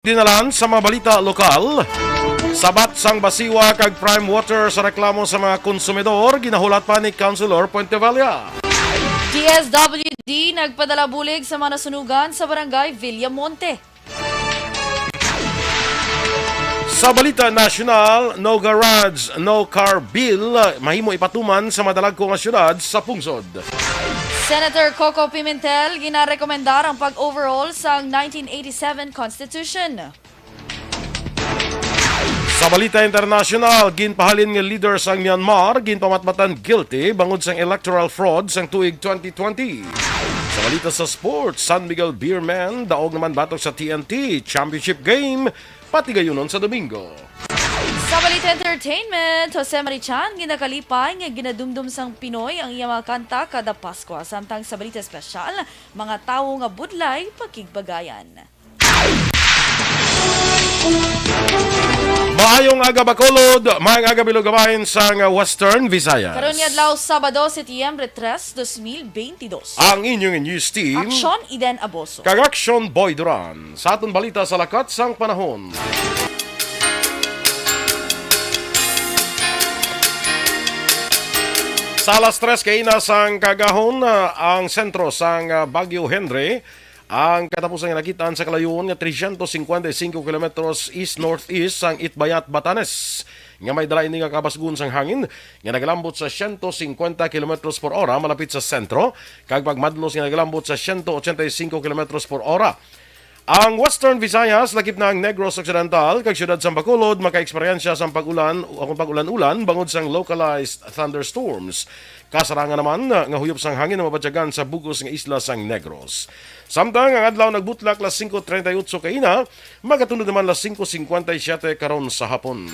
Dinalan sa mga balita lokal, sabat sang basiwa kag prime water sa reklamo sa mga konsumidor, ginahulat pa ni Councilor Puentevalla. DSWD nagpadala bulig sa mga nasunugan sa barangay Villamonte. Sa balita nasyonal, no garage, no car bill, mahimo ipatuman sa madalagko nga syudad sa pungsod. Senator Coco Pimentel ginarekomendar ang pag-overhaul sa 1987 Constitution. Sa balita internasyonal, ginpahalin nga leader sa Myanmar, ginpamatmatan guilty bangod sang electoral fraud sang tuig 2020. Sa balita sa sports, San Miguel Beermen, daog naman batok sa TNT Championship Game, pati gayunon sa Domingo. Sa balita entertainment, Jose Marichan ginakalipay nga ginadumdum sang Pinoy ang iyang mga kanta kada Pasko. Samtang sa balita espesyal, mga tawo nga budlay pakigbagayan. Maayong aga Bacolod, maayong aga Bilugabayan sa Western Visayas. Karon nga adlaw Sabado, Setyembre 3, 2022. Ang inyong news team, Aksyon Iden Aboso. kag Action Boy Duran. Sa aton balita sa lakat sang panahon. Sa alas 3 kay sang kagahon, ang sentro sang Baguio Henry, ang katapusan nga nakitaan sa kalayon nga 355 kilometros east-northeast sang Itbayat, Batanes. Nga may dala ini nga kabasgun sang hangin nga nagalambot sa 150 kilometros por hora malapit sa sentro, kag pagmadlos nga nagalambot sa 185 kilometros por hora. Ang Western Visayas, lakip na ang Negros Occidental, kag siyudad sa Bacolod, maka-eksperyensya sa pag-ulan o pag-ulan-ulan bangod sang localized thunderstorms. Kasarangan naman nga huyop sang hangin na mabatyagan sa bugos nga isla sang Negros. Samtang ang adlaw nagbutlak las 5:38 kaina, magatunod naman las 5:57 karon sa hapon.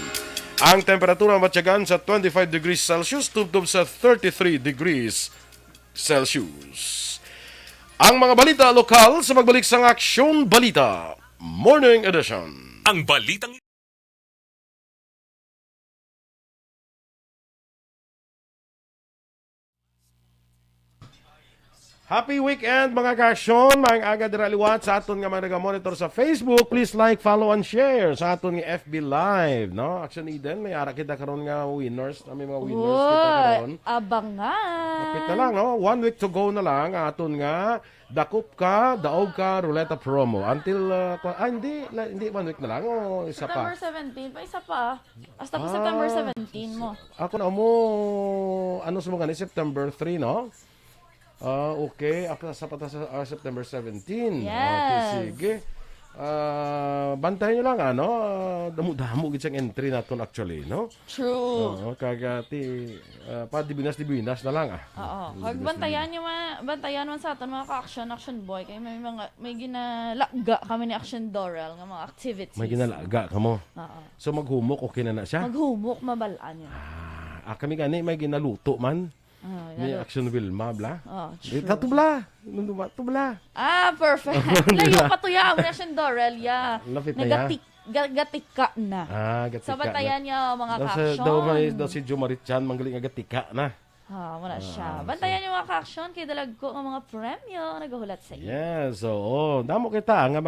Ang temperatura mabatyagan sa 25 degrees Celsius tubtob sa 33 degrees Celsius. Ang mga balita lokal sa magbalik sa Aksyon Balita Morning Edition. Ang balitang Happy weekend mga ka-aksyon, mga aga dira liwat sa aton nga mga nag-monitor sa Facebook. Please like, follow, and share sa aton nga FB Live, no? Action Eden, may ara kita karon nga winners, may mga winners kita karon. Abangan! Kapit na lang, no? 1 week to go na lang aton nga Dakup ka, Daog ka, Ruleta promo. Until, hindi 1 week na lang, o isa pa. September 17 pa, isa pa. Hasta pa September 17 mo. Ako na mo, ano sa mga ni September 3, no? Okay. Ako sa September 17. Yes. Okay, sige. Bantayan nyo lang, ano? Damo-damo gid siyang entry naton actually, no? True. Kagati, dibinas na lang, Oo. Kag bantayan man sa aton mga ka-action boy kay may ginalaga kami ni Action Dorel nga mga activities. May ginalaga ka mo. Oo. So maghumok, okay na siya? Maghumok mabalaan yun. Kami gani, may ginaluto man. May Action Wilma, bla? True. Tubla. Tubla. Perfect. Layo patuya mo na Action Dorel, yeah. Lapit na ya. Gatika na. Gatika Sa bantayan niya mga ka-action. Daw si Jo Marichan manggaling nga gatika na. Wala siya. Bantayan niyo mga ka-action kay dalag ko ang mga premyo nagahulat sa iyo. Yes, so damo kita nga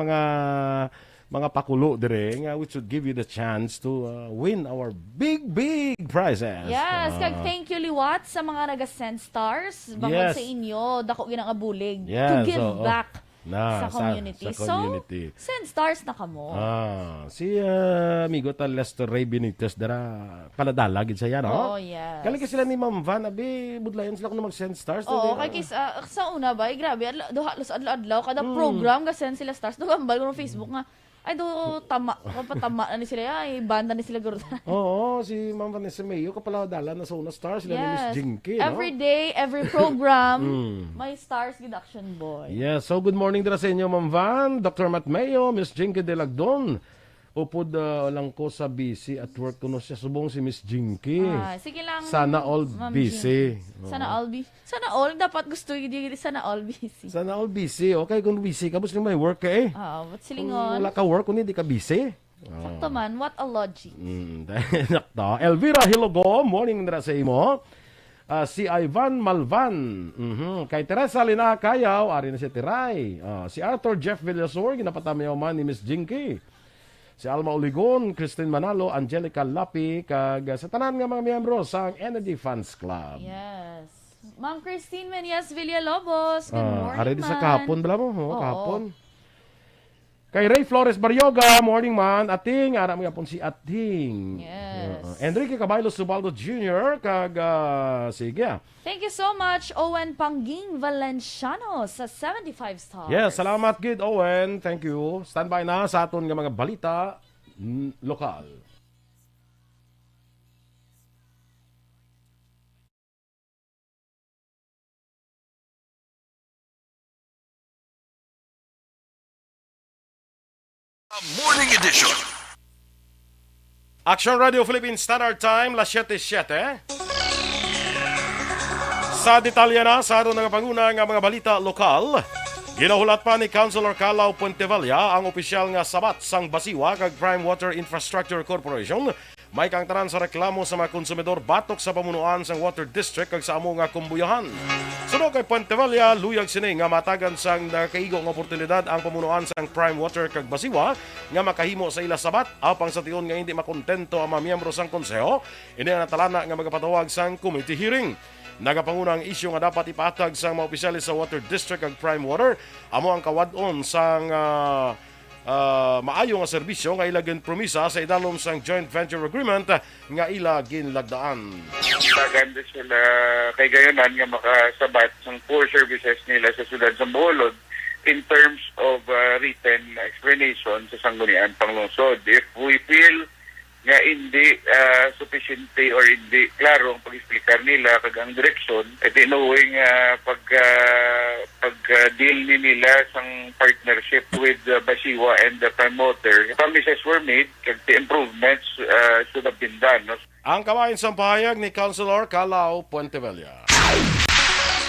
mga pakulo dire nga which should give you the chance to win our big prizes. Yes, kag thank you liwat sa mga naga-send stars bangod sa inyo dako ginang abulig to give back sa community. So, send stars na kamo. Si amigo ta Lester Ray Benitez dara paladala gid siya, no? Oh, yes. Kali sila ni Ma'am Van abi budlayan sila kuno mag-send stars. Oo, kay sa una ba, grabe duha adlaw kada program ga send sila stars. Dugambal ko Facebook nga ay do tama na ni sila ay banda ni sila guro. Oo, si Ma'am Vanessa Mayo kapala dala na sa una stars sila ni Miss Jinky, no? Every day, every program, may stars gid Action Boy. Yes, so good morning dira sa inyo Ma'am Van, Dr. Matt Mayo, Miss Jinky de Lagdon. Upod lang ko sa busy at work ko no siya subong si Miss Jinky. Sige lang. Sana all busy. Sana all dapat gusto gid sana all busy. Sana all busy. Okay, kung busy ka, basta may work ka eh. Ba't silingon? Wala ka work, kung hindi ka busy. Sakto man, what a logic. Nakto. Elvira Hilogo, morning na sa imo. Si Ivan Malvan. Kay Teresa Lina Kayaw, ari na si Tiray. Si Arthur Jeff Villasor, ginapatamayaw man ni Miss Jinky. si Alma Oligon, Christine Manalo, Angelica Lapi, kag sa tanan nga mga miyembro sa Energy Fans Club. Yes. Ma'am Christine Menias Villalobos, good morning, Ari di sa kahapon, bala mo, Oo. kahapon. Kay Ray Flores Baryoga, morning man, ating, ara mo yapon si ating. Yes. Enrique Caballo Subaldo Jr., kag, sige. Thank you so much, Owen Pangging Valenciano sa 75 stars. Yes, salamat gid Owen, thank you. Standby na sa aton nga mga balita lokal. A morning edition. Action Radio Philippines Standard Time, las 7:07. Sa detalye na sa ato nga panguna nga mga balita lokal, ginahulat pa ni Councilor Calao Puentevalla ang opisyal nga sabat sang Basiwa kag Prime Water Infrastructure Corporation. May kang tanan sa reklamo sa mga konsumidor batok sa pamunuan sang Water District kag sa amo nga kumbuyahan. Suno kay Puentevalla, luyag sini nga matagan sang nakaigo nga oportunidad ang pamunuan sang Prime Water kag Basiwa nga makahimo sa ila sabat apang sa tion nga hindi makontento ang mga miyembro sang konseho. Ini ang natalana nga magapatawag sang committee hearing. Nagapangunang isyu nga dapat ipatag sa mga opisyalis sa Water District ag Prime Water amo ang kawadon sang maayo nga serbisyo nga ila ginpromisa sa idalom sang joint venture agreement nga ila ginlagdaan. Maganda sila kay gayonan nga makasabat sa core services nila sa siyudad sa Bacolod in terms of written explanation sa sanggunian panglungsod. If we feel nga hindi sufficiente or hindi klaro ang pag-explicar nila kag ang direksyon, edi knowing pag-deal ni nila sang partnership with Basiwa and the Prime Water, promises were made kag the improvements should have been done. No? Ang kawain sa pahayag ni Councilor Calao Puentevalla.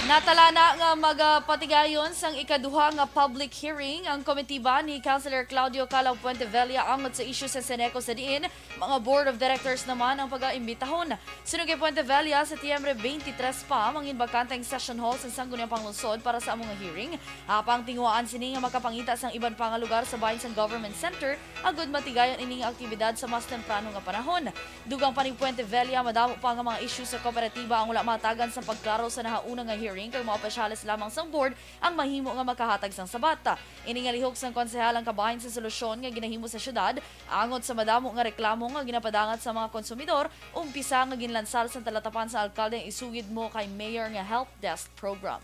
Natalana nga magpatigayon sang ikaduha nga public hearing ang komitiba ni Councilor Claudio Calao Puentevalla angot sa issue sa Seneco sa diin. Mga board of directors naman ang pag-aimbitahon. Sunod kay Puentevalla sa Tiyembre 23 pa mangin bakanteng session hall sa Sangguniang Panglungsod para sa among hearing. Apang tinguaan sini nga makapangita sang iban pa nga lugar sa bahin sang government center agud matigayon ining aktibidad sa mas temprano nga panahon. Dugang pa ni Puentevalla madamo pa nga mga issue sa kooperatiba ang wala matagan sa pagklaro sa nahauna nga hearing kay mga opisyales lamang sang board ang mahimo nga makahatag sang sabata. Ini nga lihok sang konsehal ang kabahin sa solusyon nga ginahimo sa syudad angot sa madamo nga reklamo nga ginapadangat sa mga konsumidor umpisa nga ginlansal sa talatapan sa alkalde ang isugid mo kay mayor nga help desk program.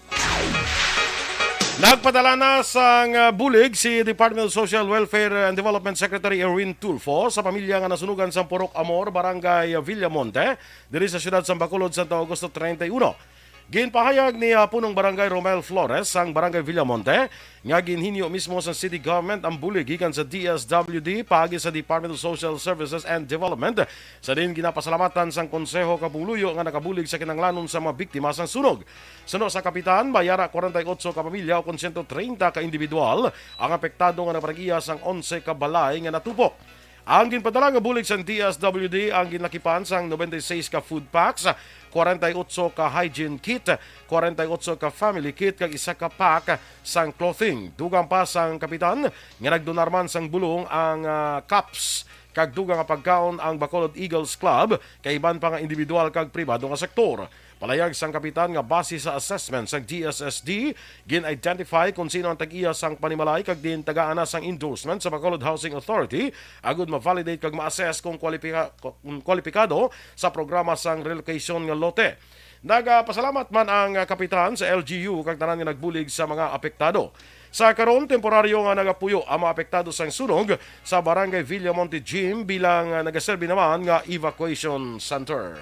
Nagpadala na sang bulig si Department of Social Welfare and Development Secretary Erwin Tulfo sa pamilya nga nasunugan sa Purok Amor, Barangay Villamonte, diri sa siyudad sa Bacolod, Santo Augusto 31. Ginpahayag ni punong Barangay Romel Flores sang Barangay Villamonte nga ginhinyo mismo sa city government ang bulig gikan sa DSWD paagi sa Department of Social Services and Development. Sa din ginapasalamatan sang Konseho Kapuluyo nga nakabulig sa kinanglanon sa mga biktima sang sunog. Suno sa kapitan, bayara 48 ka pamilya o 130 ka individual ang apektado nga napagiya sang 11 ka balay nga natupok. Ang ginpadala nga bulig sa DSWD ang ginlakipan sang 96 ka food packs, 48 ka hygiene kit, 48 ka family kit kag isa ka pack sang clothing. Dugang pa sang kapitan nga nagdonarman sang bulong ang cups kag dugang nga pagkaon ang Bacolod Eagles Club kay iban pa nga individual kag pribado nga sektor. Palayag sang kapitan nga base sa assessment sang DSSD, gin-identify kung sino ang tag-iya sang panimalay kag din tagaan sang endorsement sa Bacolod Housing Authority agud ma-validate kag ma-assess kung kwalipikado sa programa sang relocation nga lote. Nagpasalamat man ang kapitan sa LGU kag tanan nga nagbulig sa mga apektado. Sa karon, temporaryo nga nagapuyo ang mga apektado sang sunog sa Barangay Villamonte Gym bilang nagaserbi naman nga evacuation center.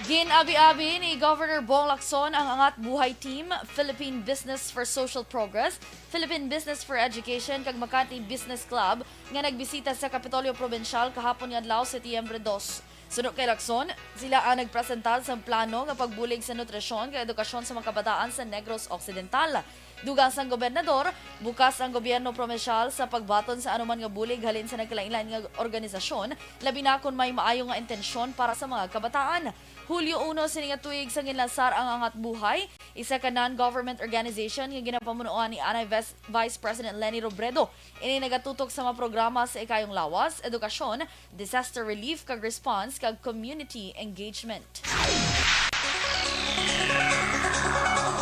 Ginabi-abi ni Governor Bong Lacson ang Angat Buhay Team, Philippine Business for Social Progress, Philippine Business for Education kag Makati Business Club nga nagbisita sa Kapitolyo Provincial kahapon nga adlaw sa Tiyembre 2. Sunod kay Lacson, sila ang nagpresentar sa plano nga pagbulig sa nutrisyon kag edukasyon sa mga kabataan sa Negros Occidental. Dugang sang gobernador, bukas ang gobyerno promensyal sa pagbaton sa anuman nga bulig halin sa nagkalain-lain nga organisasyon, labi na kung may maayo nga intensyon para sa mga kabataan. Hulyo 1 sini nga tuig sa ginlansar ang Angat Buhay, isa ka non-government organization nga ginapamunuan ni Anay Vice President Leni Robredo. Ini nagatutok sa mga programa sa ikayong lawas, edukasyon, disaster relief kag response kag community engagement.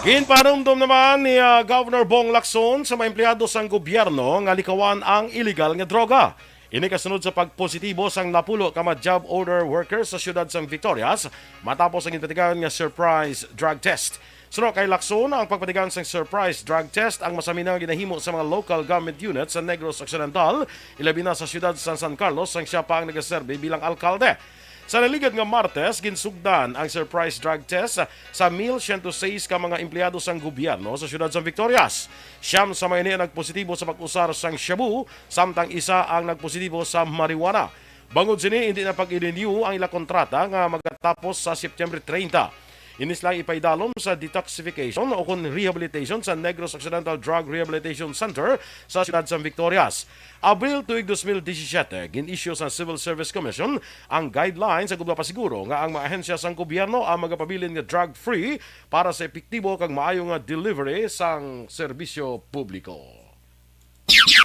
Ginpanumdum naman ni Governor Bong Lacson sa mga empleyado sang gobyerno nga likawan ang illegal nga droga. Ini kasunod sa pagpositibo sang napulo ka mga job order workers sa siyudad sang Victorias matapos ang ipatigan nga surprise drug test. Sunod kay Lacson, ang pagpatigan sang surprise drug test ang masaminang ginahimo sa mga local government units sa Negros Occidental, ilabi na sa siyudad sa San Carlos sang siya pa ang nagaserbe bilang alkalde. Sa naligad nga Martes, ginsugdan ang surprise drug test sa 1,106 ka mga empleyado sang gobyerno sa siyudad sang Victorias. Siyam sa mga ini nagpositibo sa pag-usar sang shabu, samtang isa ang nagpositibo sa marijuana. Bangod sini, hindi na pag-renew ang ilang kontrata nga magatapos sa September 30. Inis lang ipaidalom sa detoxification o kung rehabilitation sa Negros Occidental Drug Rehabilitation Center sa siyudad sang Victorias. Abril tuig 2017, gin-issue sa Civil Service Commission ang guidelines sa pasiguro nga ang mga ahensya sang gobyerno ang magapabilin nga drug-free para sa epektibo kag maayo nga delivery sang serbisyo publiko.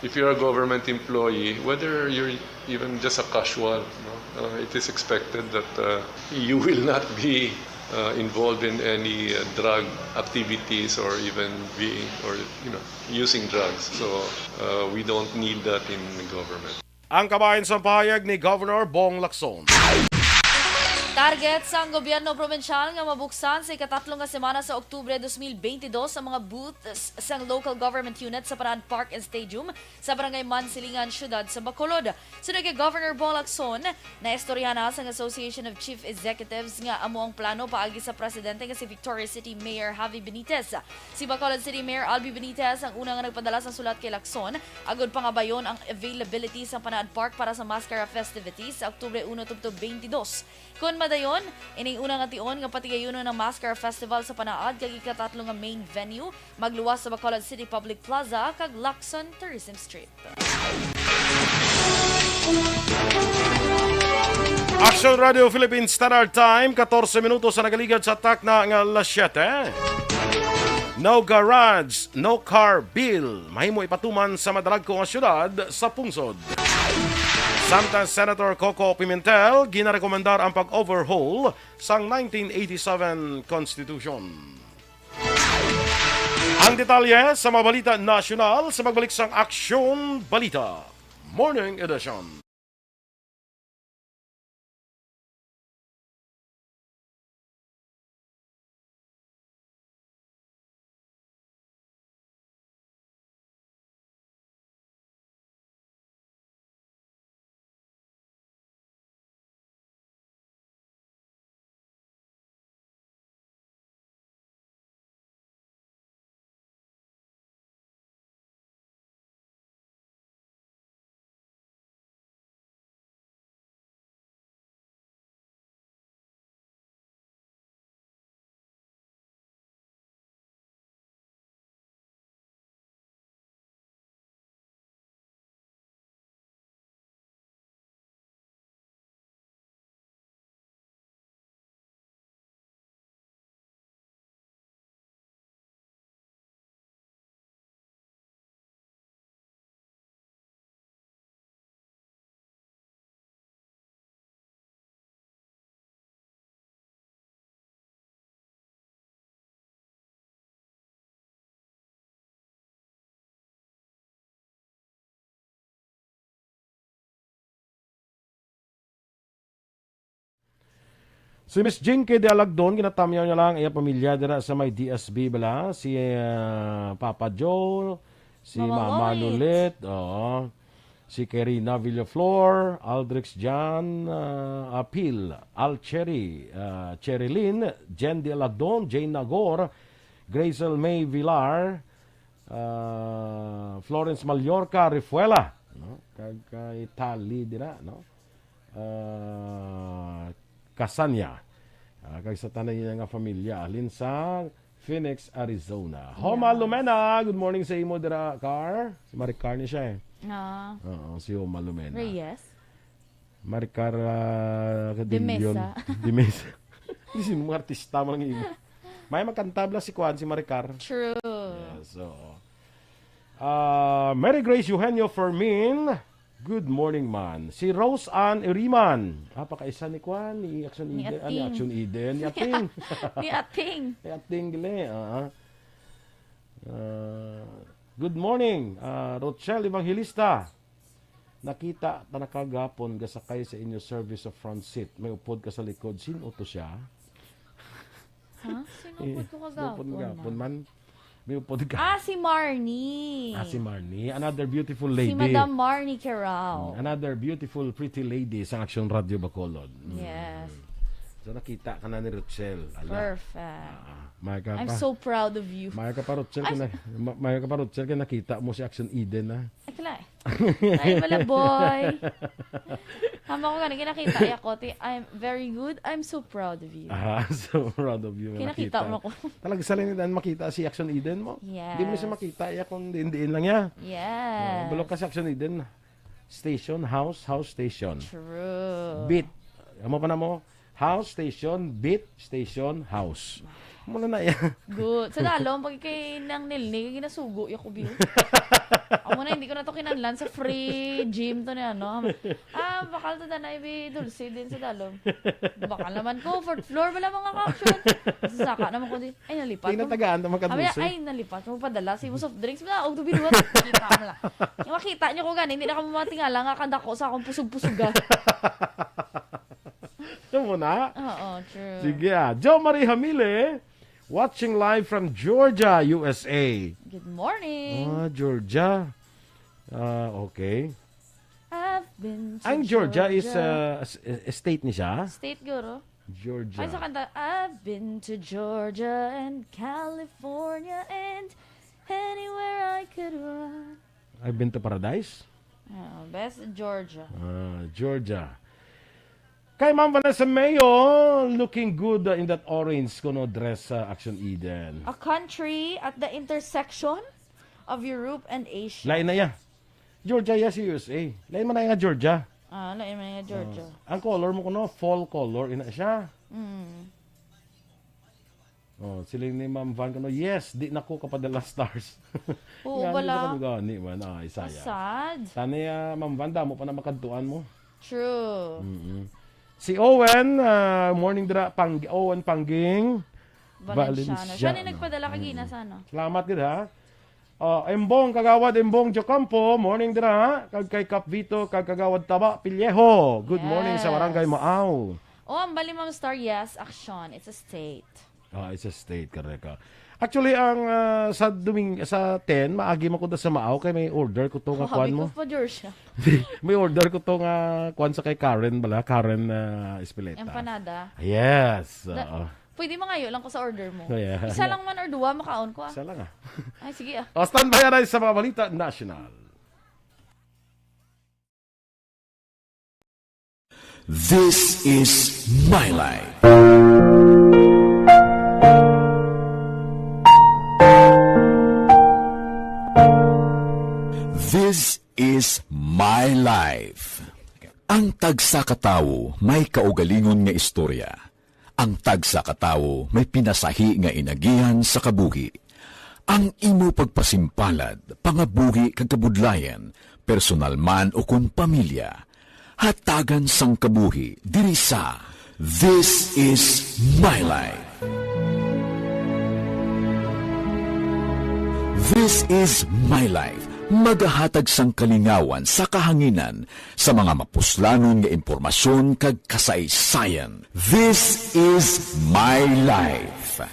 If you're a government employee, whether you're even just a casual, it is expected that you will not be involved in any drug activities or even using drugs. So we don't need that in the government. Ang kabahin sa pahayag ni Governor Bong Lacson. Target sang gobyerno probensyal nga mabuksan sa ikatatlong nga semana sa Oktubre 2022 sa mga booths sang local government unit sa Paraan Park and Stadium sa Barangay Mansilingan, Syudad sa Bacolod. Sunod kay Governor Bong Lacson, naistoryahan na sang Association of Chief Executives nga amo ang plano paagi sa presidente nga si Victoria City Mayor Javi Benitez. Si Bacolod City Mayor Albi Benitez ang unang nga nagpadala sa sulat kay Lacson agud pangabayon ang availability sa Paraan Park para sa Mascara festivities sa Oktubre 1 tubto 22. Kung madayon, ining unang ation nga patigayuno ng Mascara Festival sa Panaad kag ikatatlo nga main venue magluwas sa Bacolod City Public Plaza kag Lacson Tourism Street. Action Radio Philippines Standard Time, 14 minutos sa nagaligad sa atak na nga alas 7. No garage, no car bill. Mahimo ipatuman sa madalagko nga syudad sa pungsod. Samtang Senator Coco Pimentel ginarekomendar ang pag-overhaul sang 1987 Constitution. Ang detalye sa mga balita nasyonal sa magbalik sang Aksyon Balita Morning Edition. Si Miss Jinky de Alagdon, ginatamyaw niya lang iya pamilya dira sa may DSB bala, si Papa Joe, si Mama Nulit, si Karina Villaflor, Aldrix Jan, Apil, Alcheri, Cherilyn, Jen de Alagdon, Jane Nagor, Grazel May Villar, Florence Mallorca Rifuela, no? Kag Italy dira, no? Kasanya. Kag sa tanan niya nga pamilya alin sa Phoenix, Arizona. Homa Lumena, good morning sa imo dira, Car. Si Maricar ni siya eh. Oo, si Homa Lumena. Reyes. Maricar De Mesa. De Mesa. Hindi si mga artista mga imo. May magkantabla si Juan, si Maricar. True. Yes, so. Mary Grace Eugenio Fermin. Good morning, man. Si Rose Ann Iriman. Pakaisa ni Juan, ni Action Ni Eden. Ating. Ni Action Eden. Ni Ating. Ni Ating. Ni Ating gili. Good morning, Rochelle Evangelista. Nakita ta nakagapon gasakay sa inyo service of front seat. May upod ka sa likod. Sino to siya? Ha? Sino po kagapon? Man. May upod ka. Si Marnie. Si Marnie. Another beautiful lady. Si Madam Marnie Carao. Another beautiful, pretty lady sa Action Radio Bacolod. Yes. So nakita ka na ni Rochelle. Perfect. May ka I'm pa. so proud of you. May ka pa Rochelle. May ka pa Rochelle. Kaya nakita mo si Action Eden na. Ay, wala boy. Hama ko ganun, kinakita ako. I'm very good. I'm so proud of you. So proud of you. Kinakita mo ko. Talaga sa linidan makita si Action Eden mo. Yes. Hindi mo na siya makita. Kung diin lang niya. Yes. Bulok ka si Action Eden. Station, house station. True. Beat. Amo pa na mo. House, station, beat, station, house. Muna na yan. Good. Sa dalom, pag kay nang nilni, ginasugo yung kubiyo. Amo na, hindi ko na to kinanlan sa free gym to na ano. Bakal to na ibi dulce din sa dalom. Bakal naman ko, fourth floor, wala mga caption. Sasaka naman ko din. Ay, nalipat Tingnan ko. tagaan na makadulce. Ay, nalipat mo padala. Si mo soft drinks mo na, og tubinuwat. Kita mo lang. Yung makita nyo ko gani, hindi na ka matingala nga kanda ko sa akong pusog-pusuga. Ito muna. Oo, true. Sige Jo Marie Hamile, watching live from Georgia, USA. Good morning. Georgia. Okay. I've been to Ang Georgia is state ni siya? State guro. Georgia. Ay, sa kanta, I've been to Georgia and California and anywhere I could run. I've been to Paradise? Best Georgia. Georgia. Kay Ma'am Vanessa Mayo, looking good in that orange kuno dress sa Action Eden. A country at the intersection of Europe and Asia. Lain na ya. Georgia ya si USA. Lain man na nga Georgia. Lain man nga Georgia. Ang color mo kuno, fall color ina siya. Sila ni Ma'am Van kuno, yes, di nako kapadala stars. Oo, wala. Gani man, isaya. Sad. Tani Ma'am Van, damo pa na makadtuan mo. True. Si Owen, morning dra, Owen Pangging. Valenciano. Siya na nagpadala kagina sa ano. Salamat gid ha. Embong kagawad Embong Jocampo, morning dra. Kag kay Cap Vito, kag kagawad Taba Pilyeho. Good morning sa Barangay Maaw. Ang bali Ma'am Star, yes, Action. It's a state. It's a state, correct. Actually, ang sa 10, maagi mo ko sa Maaw kay may order ko to nga kwan mo. Habi ko pa Georgia. May order ko to nga kwan sa kay Karen Espileta. Empanada. Yes. Pwede mangayo lang ko sa order mo. Yeah. Isa lang man or dua, makaon ko Isa lang Ay, sige Stand by na sa mga balita national. This is My Life. This is My Life. Ang tagsa katawo may kaugalingon nga istorya. Ang tagsa katawo may pinasahi nga inagihan sa kabuhi. Ang imo pagpasimpalad, pangabuhi kag kabudlayan, personal man o kun pamilya, hatagan sang kabuhi diri sa This is My Life. This is My Life. Magahatag sang kalingawan sa kahanginan sa mga mapuslanon nga impormasyon kag kasaysayan. This is My Life.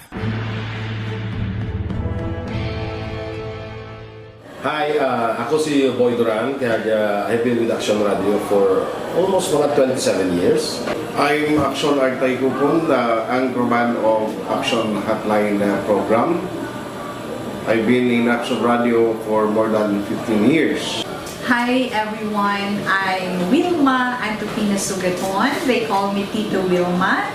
Hi, ako si Boy Duran, kaya I've been with Action Radio for almost mga 27 years. I'm Action Artay Kupon, the anchorman of Action Hotline program. I've been in Action Radio for more than 15 years. Hi everyone, I'm Wilma Antofina Sugaton. They call me Tito Wilma.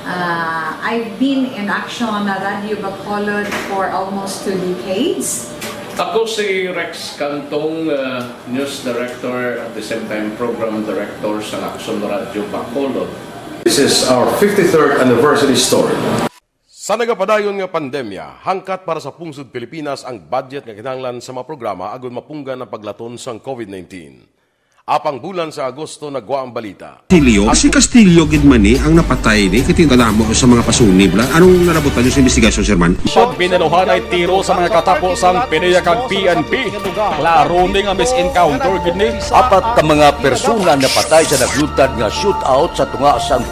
I've been in Action Radio Bacolod for almost 2 decades. Ako si Rex Cantong, News Director at the same time Program Director sa Action Radio Bacolod. This is our 53rd anniversary story. Sa nagapadayon nga pandemya, hangkat para sa pungsod Pilipinas ang budget nga kinahanglan sa mga programa agon mapunggan ang paglaton sang COVID-19. Apang bulan sa Agosto nagwa ang balita. Castillo, si Castillo gidmani ang napatay ni kitingkalamo sa mga pasunib lang. Anong narabutan niyo sa investigasyon, Sir Man? Siyod binanuhan ay tiro sa mga katapos ang PNP kag PNP. Klaro ni nga misencounter gid ni. Apat ka mga persona na patay sa naglutad nga shootout sa tunga sang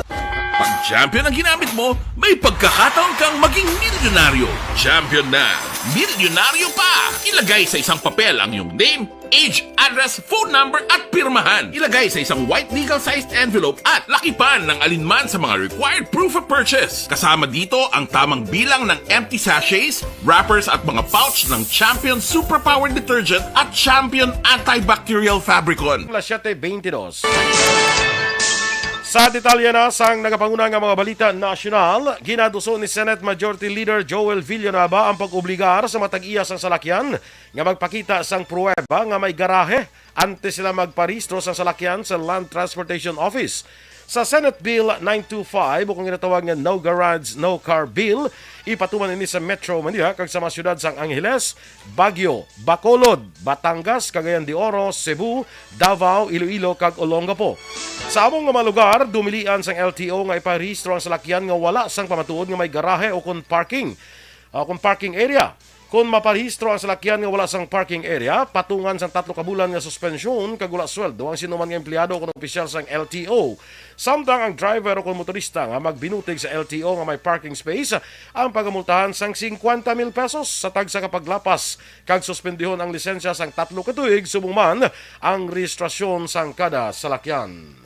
Pag champion ang ginamit mo, may pagkakataon kang maging milyonaryo. Champion na, milyonaryo pa! Ilagay sa isang papel ang iyong name, age, address, phone number at pirmahan. Ilagay sa isang white legal-sized envelope at lakipan ng alinman sa mga required proof of purchase. Kasama dito ang tamang bilang ng empty sachets, wrappers at mga pouch ng Champion Superpower Detergent at Champion Antibacterial Fabricon. Alas 7:22. Sa detalye na sang nagapanguna nga mga balita nasyonal, ginaduso ni Senate Majority Leader Joel Villanueva ang pag-obligar sa matag-iyas ang salakyan nga magpakita sang pruweba nga may garahe antes sila magparehistro sa salakyan sa Land Transportation Office. Sa Senate Bill 925 o kung ginatawag nga No Garage, No Car Bill, ipatuman ini sa Metro Manila kag sa mga syudad sang Angeles, Baguio, Bacolod, Batangas, Cagayan de Oro, Cebu, Davao, Iloilo kag Olongapo. Sa among nga mga lugar, dumilian sang LTO nga iparehistro ang salakyan nga wala sang pamatuod nga may garahe o kung parking area. Kung maparehistro ang salakyan nga wala sang parking area, patungan sang 3 ka bulan nga suspensyon kag wala sweldo ang sinuman nga empleyado o kung opisyal sang LTO. Samtang ang driver o kung motorista nga magbinutig sa LTO nga may parking space, ang pagamultahan sang 50,000 pesos sa tagsa kapag lapas kag suspendihon ang lisensya sang 3 ka tuig subong man ang rehistrasyon sang kada salakyan.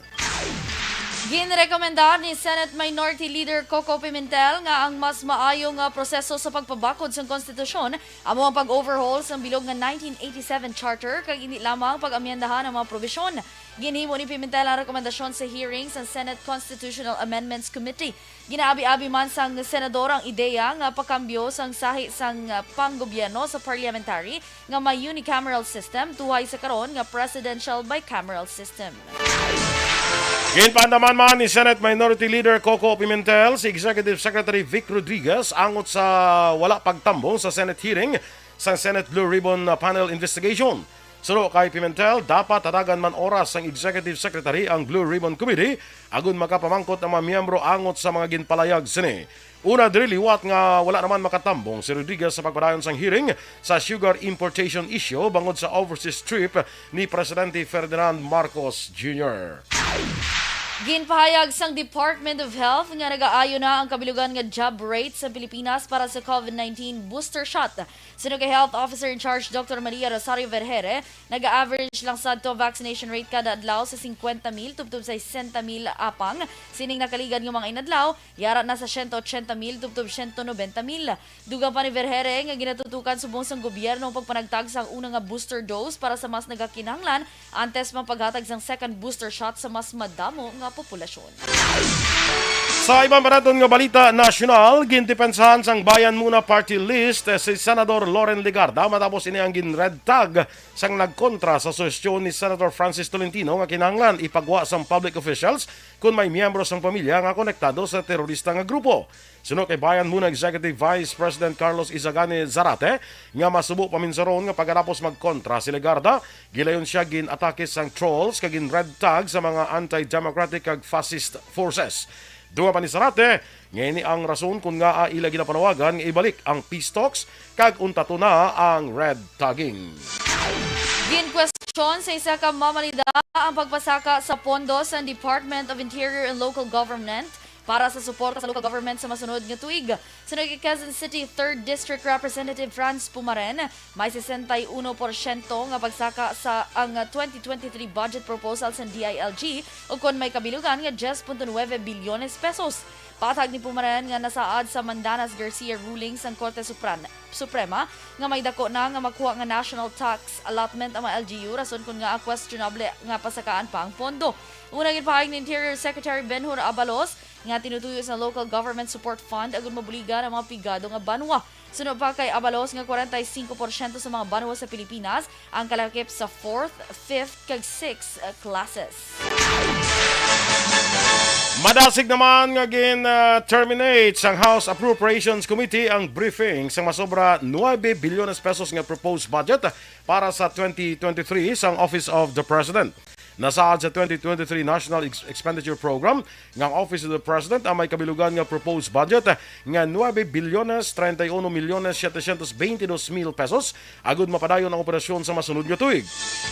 Ginrekomendar ni Senate Minority Leader Coco Pimentel nga ang mas maayong proseso sa pagpabakod sa konstitusyon amo ang pag-overhaul sa bilog nga 1987 Charter kag hindi lamang pag-amyendahan ang mga probisyon. Ginhimo ni Pimentel ang rekomendasyon sa hearing sa Senate Constitutional Amendments Committee. Ginaabi-abi man sang senador ang ideya nga pakambyo sang sahi sang panggobyerno sa parliamentary nga may unicameral system tuhay sa karon nga presidential bicameral system. Ginpandaman man ni Senate Minority Leader Coco Pimentel si Executive Secretary Vic Rodriguez angot sa wala pagtambong sa Senate hearing sa Senate Blue Ribbon Panel Investigation. Suro kay Pimentel, dapat tatagan man oras ang Executive Secretary ang Blue Ribbon Committee agon makapamangkot ang mga miyembro angot sa mga ginpalayag sini. Una diri liwat nga wala naman makatambong si Rodriguez sa pagpadayon sang hearing sa sugar importation issue bangod sa overseas trip ni Presidente Ferdinand Marcos Jr. Ginpahayag sang Department of Health nga nag-aayo na ang kabilugan nga job rate sa Pilipinas para sa COVID-19 booster shot. Sino kay Health Officer in Charge Dr. Maria Rosario Vergere, nag-average lang sa to vaccination rate kada adlaw sa 50,000 tubtob sa 60,000 apang. Sining nakaligan ng mga inadlaw, yara na sa 180,000 tubtob 190,000. Dugang pa ni Vergere nga ginatutukan subong sang gobyerno ang pagpanagtag sang unang nga booster dose para sa mas nagakinahanglan antes mapaghatag sang second booster shot sa mas madamo nga populasyon. Sa ibang paraton nga balita nasyonal, gindepensahan sang Bayan Muna Party List si Senador Loren Legarda matapos ini ang ginred tag sang nagkontra sa suhestyon ni Senator Francis Tolentino nga kinahanglan ipagwa sang public officials kung may miyembro sang pamilya nga konektado sa terorista nga grupo. Suno kay Bayan Muna Executive Vice President Carlos Izagani Zarate nga masubo paminsaron nga pagkatapos magkontra si Legarda, gilayon siya ginatake sang trolls kag ginred tag sa mga anti-democratic kag fascist forces. Duwa pa ni Zarate, ngayon ang rason kung nga ila ginapanawagan nga ibalik ang peace talks kag untato na ang red tagging. Gin-question sa isa ka mamalida ang pagpasaka sa pondo sa Department of Interior and Local Government para sa suporta sa local government sa masunod nga tuig. Sunod kay Quezon City 3rd District Representative Franz Pumaren, may 61% nga pagsaka sa ang 2023 budget proposal sa DILG o kon may kabilugan nga 10.9 bilyones pesos. Patag ni Pumaren nga nasaad sa Mandanas Garcia ruling sa Korte Suprema nga may dako na nga makuha nga national tax allotment ang mga LGU rason kun nga questionable nga pasakaan pa ang pondo. Unang ipahayag ni Interior Secretary Benhur Abalos nga tinutuyo sa Local Government Support Fund agon mabuligan ang mga pigado nga banwa. Sunod pa kay abalos nga 45% sa mga banwa sa Pilipinas ang kalakip sa 4th, 5th kag 6th classes. Madasig naman nga terminate sang House Appropriations Committee ang briefing sa masobra 9 bilyones pesos nga proposed budget para sa 2023 sang Office of the President. Nasaad sa 2023 National Expenditure Program nga ang Office of the President ang may kabilugan nga proposed budget nga 9 bilyones 31 milyones 722 mil pesos agud mapadayon ang operasyon sa masunod nga tuig.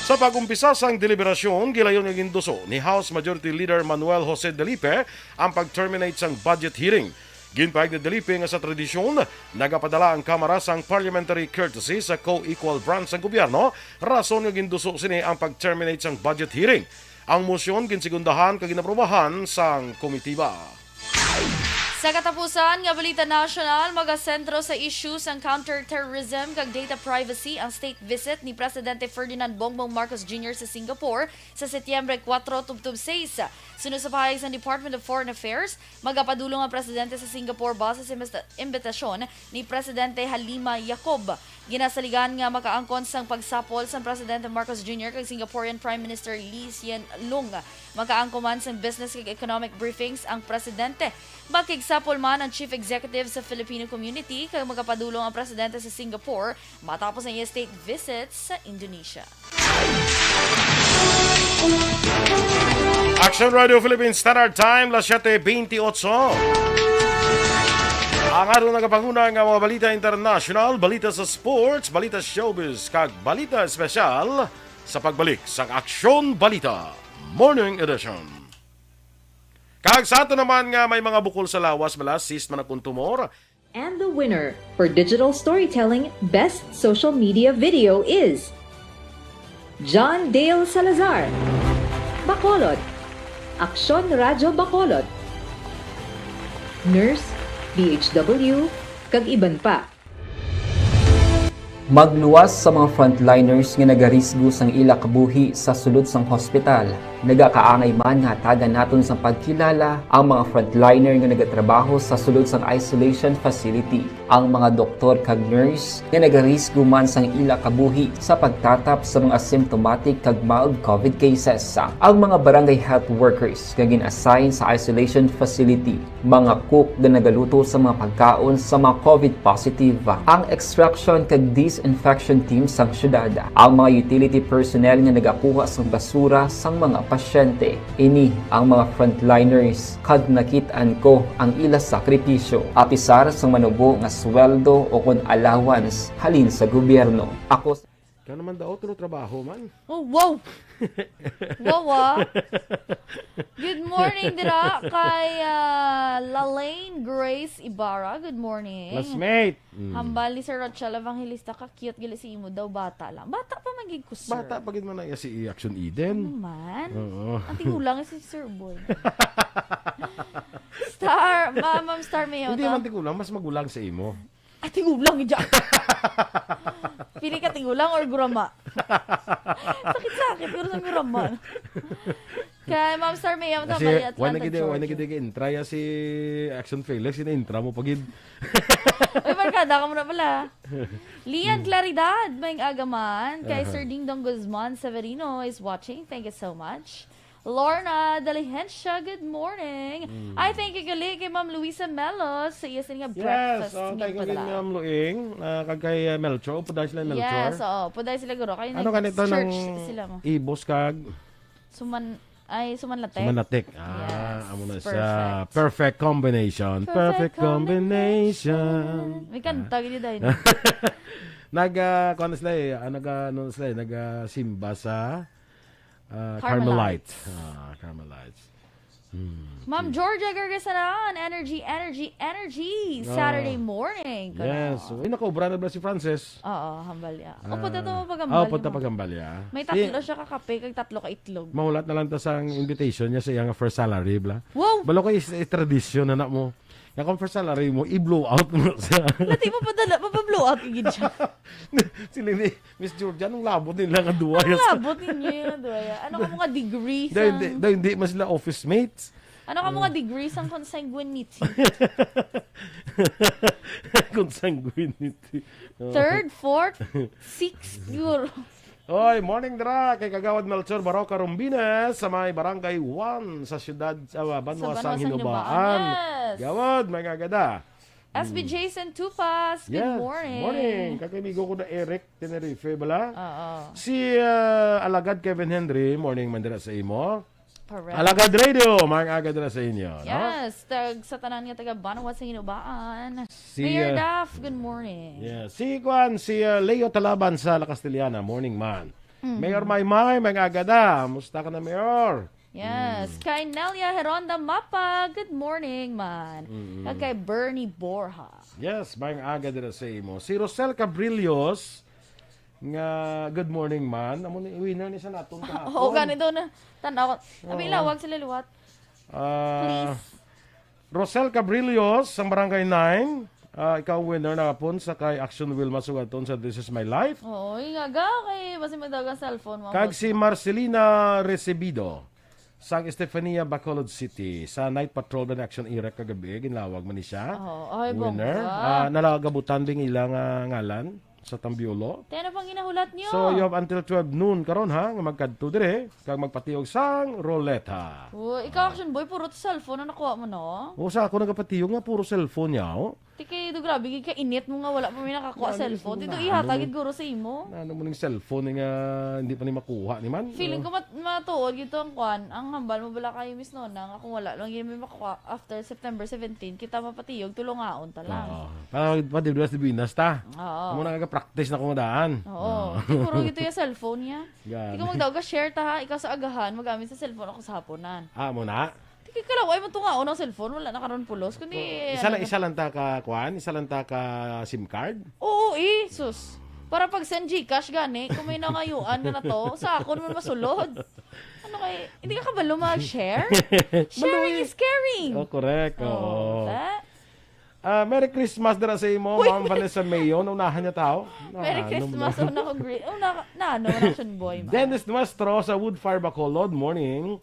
Sa pag-umpisa sang deliberasyon, gilayon nga ginduso ni House Majority Leader Manuel Jose Delipe ang pag-terminate sang budget hearing. Ginpahig ni Delipe nga sa tradisyon, nagapadala ang Kamara sang parliamentary courtesy sa co-equal branch ng gobyerno, rason nga ginduso sini ang pag-terminate sang budget hearing. Ang mosyon ginsigundahan kag ginaprobahan sang komitiba. Sa katapusan nga balita national, magasentro sa issues ang counter-terrorism kag data privacy ang state visit ni Presidente Ferdinand Bongbong Marcos Jr. sa Singapore sa Setyembre 4 tubtob 6. Sunod sa pahayag sa Department of Foreign Affairs, magapadulong ang presidente sa Singapore base sa imbitasyon ni Presidente Halima Yacob. Ginasaligan nga makaangkon sang pagsapol sa Presidente Marcos Jr. kag Singaporean Prime Minister Lee Hsien Loong. Makaangkon man sang business kag economic briefings ang presidente. Makigsapol man ang Chief Executive sa Filipino community kag magapadulong ang presidente sa Singapore matapos ang iyang state visit sa Indonesia. Action Radio Philippines Standard Time, las 7:28. Ang araw ng kapanguna ng mga balita international, balita sa sports, balita showbiz, kag balita espesyal sa pagbalik sa Aksyon Balita Morning Edition. Kag sa ato naman nga may mga bukol sa lawas balas, sis manakuntumor. And the winner for Digital Storytelling Best Social Media Video is John Dale Salazar, Bacolod, Aksyon Radyo Bacolod, Nurse, DHW, kag iban pa. Magluwas sa mga frontliners nga nagarisgo sang ila kabuhi sa sulod sang hospital. Nagakaangay man nga tagan naton sang pagkilala ang mga frontliner nga nagatrabaho sa sulod sang isolation facility. Ang mga doktor kag nurse nga nagarisgo man sang ila kabuhi sa pagtatap sa mga asymptomatic kag mild COVID cases. Ang mga barangay health workers nga gin-assign sa isolation facility, mga cook nga nagaluto sa mga pagkaon sa mga COVID positive. Ang extraction kag disinfection team sang syudad, ang mga utility personnel nga nagakuha sang basura sang mga pasyente. Ini ang mga frontliners kad nakitaan ko ang ila sakripisyo apisar sang manubo nga sweldo o kon allowance halin sa gobyerno. Ako Kaya naman daw, trabaho man. Oh, wow! Wow, Good morning, dira kay Lalaine Grace Ibarra. Good morning. Classmate. Hambal ni Sir Rochelle Evangelista ka, cute gali si imo daw, bata lang. Bata pa magig ko, sir. Bata, pagid man na si Action Eden. Ano man? Oo. Ang tingulang si Sir Boy. Star, Ma'am Star Mayo. Hindi man tigulang, mas magulang sa imo. Ah, tingulang dyan. Pili ka tingulang or gurama? Sakit-sakit, pero sa gurama. Kaya Ma'am Star Mayo, Kasi, Atlanta, Georgia. intraya si Action Felix, ina-intra mo pagid. Uy, markada ka muna pala. Lian Claridad, may agaman. Kay Sir Dingdong Guzman Severino is watching. Thank you so much. Lorna Dalihencia, good morning. I thank you gali kay Ma'am Luisa Melos sa iya nga breakfast. Yes, tayo kay Ma'am Luing, kag kay Melchor, puday sila Melchor. Yes, puday sila guro. Kaya ano kanito ng sila mo? Ibos kag Sumanlatek. Sumanlatek. Yes, amo na siya. Perfect combination. Perfect combination. May kanta gini dahil. Nag-simba sa Carmelite. Carmelites. Ma'am Georgia Gargasaran, energy. Saturday morning. Yes. Uy, nakobra na ba si Frances? Oo, hambalya. Punta to pagambalya. Punta pagambalya. May tatlo siya kakape, kag tatlo ka itlog. Mahulat na lang ta sa invitation niya sa iyang first salary, bla. Wow! Balo ko tradisyon na mo. Kung first salary mo, i-blow out mo sa... Lati mo mapablow out igid siya. Sila ni Miss Georgia, anong labot nila nga duwa? Anong labot ninyo yung duwa? Ano ka mga degree sa... Hindi, mas sila office mates. Ano ka mga degrees ang consanguinity? Consanguinity. Third, fourth, sixth, siguro. Oy, morning dra kay Kagawad Melchor Baroca Rumbines sa may Barangay 1 sa siyudad Banwasang Hinubaan. Yes. Gawad, may kagada. SB Jason Tupas, good morning. Morning. Kakaibigo ko na Eric Tenerife, bala? Oo. Si Alagad Kevin Henry, morning mandira sa imo. Correct. Alagad Radio, mga agad na sa inyo. Yes, sa tanan nga taga Banwa sa Hinubaan. Si, Mayor Daff, good morning. Yeah. Si Leo Talaban sa La Castellana, morning man. Mayor Maymay, mga agada. Musta ka na, Mayor? Yes. Kay Nelia Heronda Mapa, good morning, man. Kay Bernie Borja. Yes, mga agad na sa imo. Si Rosel Cabrillos, nga good morning man. Amo ni winner ni sa naton kahapon. Oo, ganito na. Tanaw. Abi lawag sila luwat. Please. Rosel Cabrillos, sa Barangay 9. Ikaw winner na hapon sa kay Action Will Masugaton sa This Is My Life. Oo, nga kay basi magdagang cellphone mo. Kag si Marcelina Recebido sa Estefania, Bacolod City. Sa Night Patrol na Action Iraq kagabi, ginlawag man ni siya. Ay, winner. Nalagabutan ding ilang ngalan sa Tambiolo. Tayo na pang ginahulat niyo. So you have until 12 noon karon ha, nga magkadto dire kag magpatiyog sang roleta. Ikaw action boy, puro cellphone na nakuha mo no? Sa ako nagapatiyog nga puro cellphone yaw. Tiki, do grabe ka init mo nga wala pa may nakakuha cellphone. Dito ihatagid guro sa imo. Ano mo ning cellphone nga hindi pa ni makuha ni man. Feeling ko matuod gito ang kwan. Ang hambal mo bala kay Miss Nona nga kung wala lang may makuha after September 17 kita mapatiyog tulungaon ta lang. Para padiwas di binas ta. Oo. Mo nagapractice na kumudaan. Oo. Puro gito yung cellphone niya. Di ka magdaw ka share ta ha. Ikaw sa agahan magamit sa cellphone ako sa haponan. Mo na. Tiki ka lang, ay matungaon ang cellphone, wala na karon pulos. Kundi, isa lang ta ka kwan, isa lang ta ka SIM card. Oo, sus. Para pag send Gcash gani, kung may nangayuan na to, sa ako naman masulod. Ano kay, hindi ka kabalo mag-share? Sharing is caring. Oh, correct. Oo. Merry Christmas dira sa imo, Ma'am Vanessa Mayo. Unahan niya tao. Merry Christmas. Una ko great. Ano, action boy. Dennis Nuestro sa Woodfire Bacolod. Morning.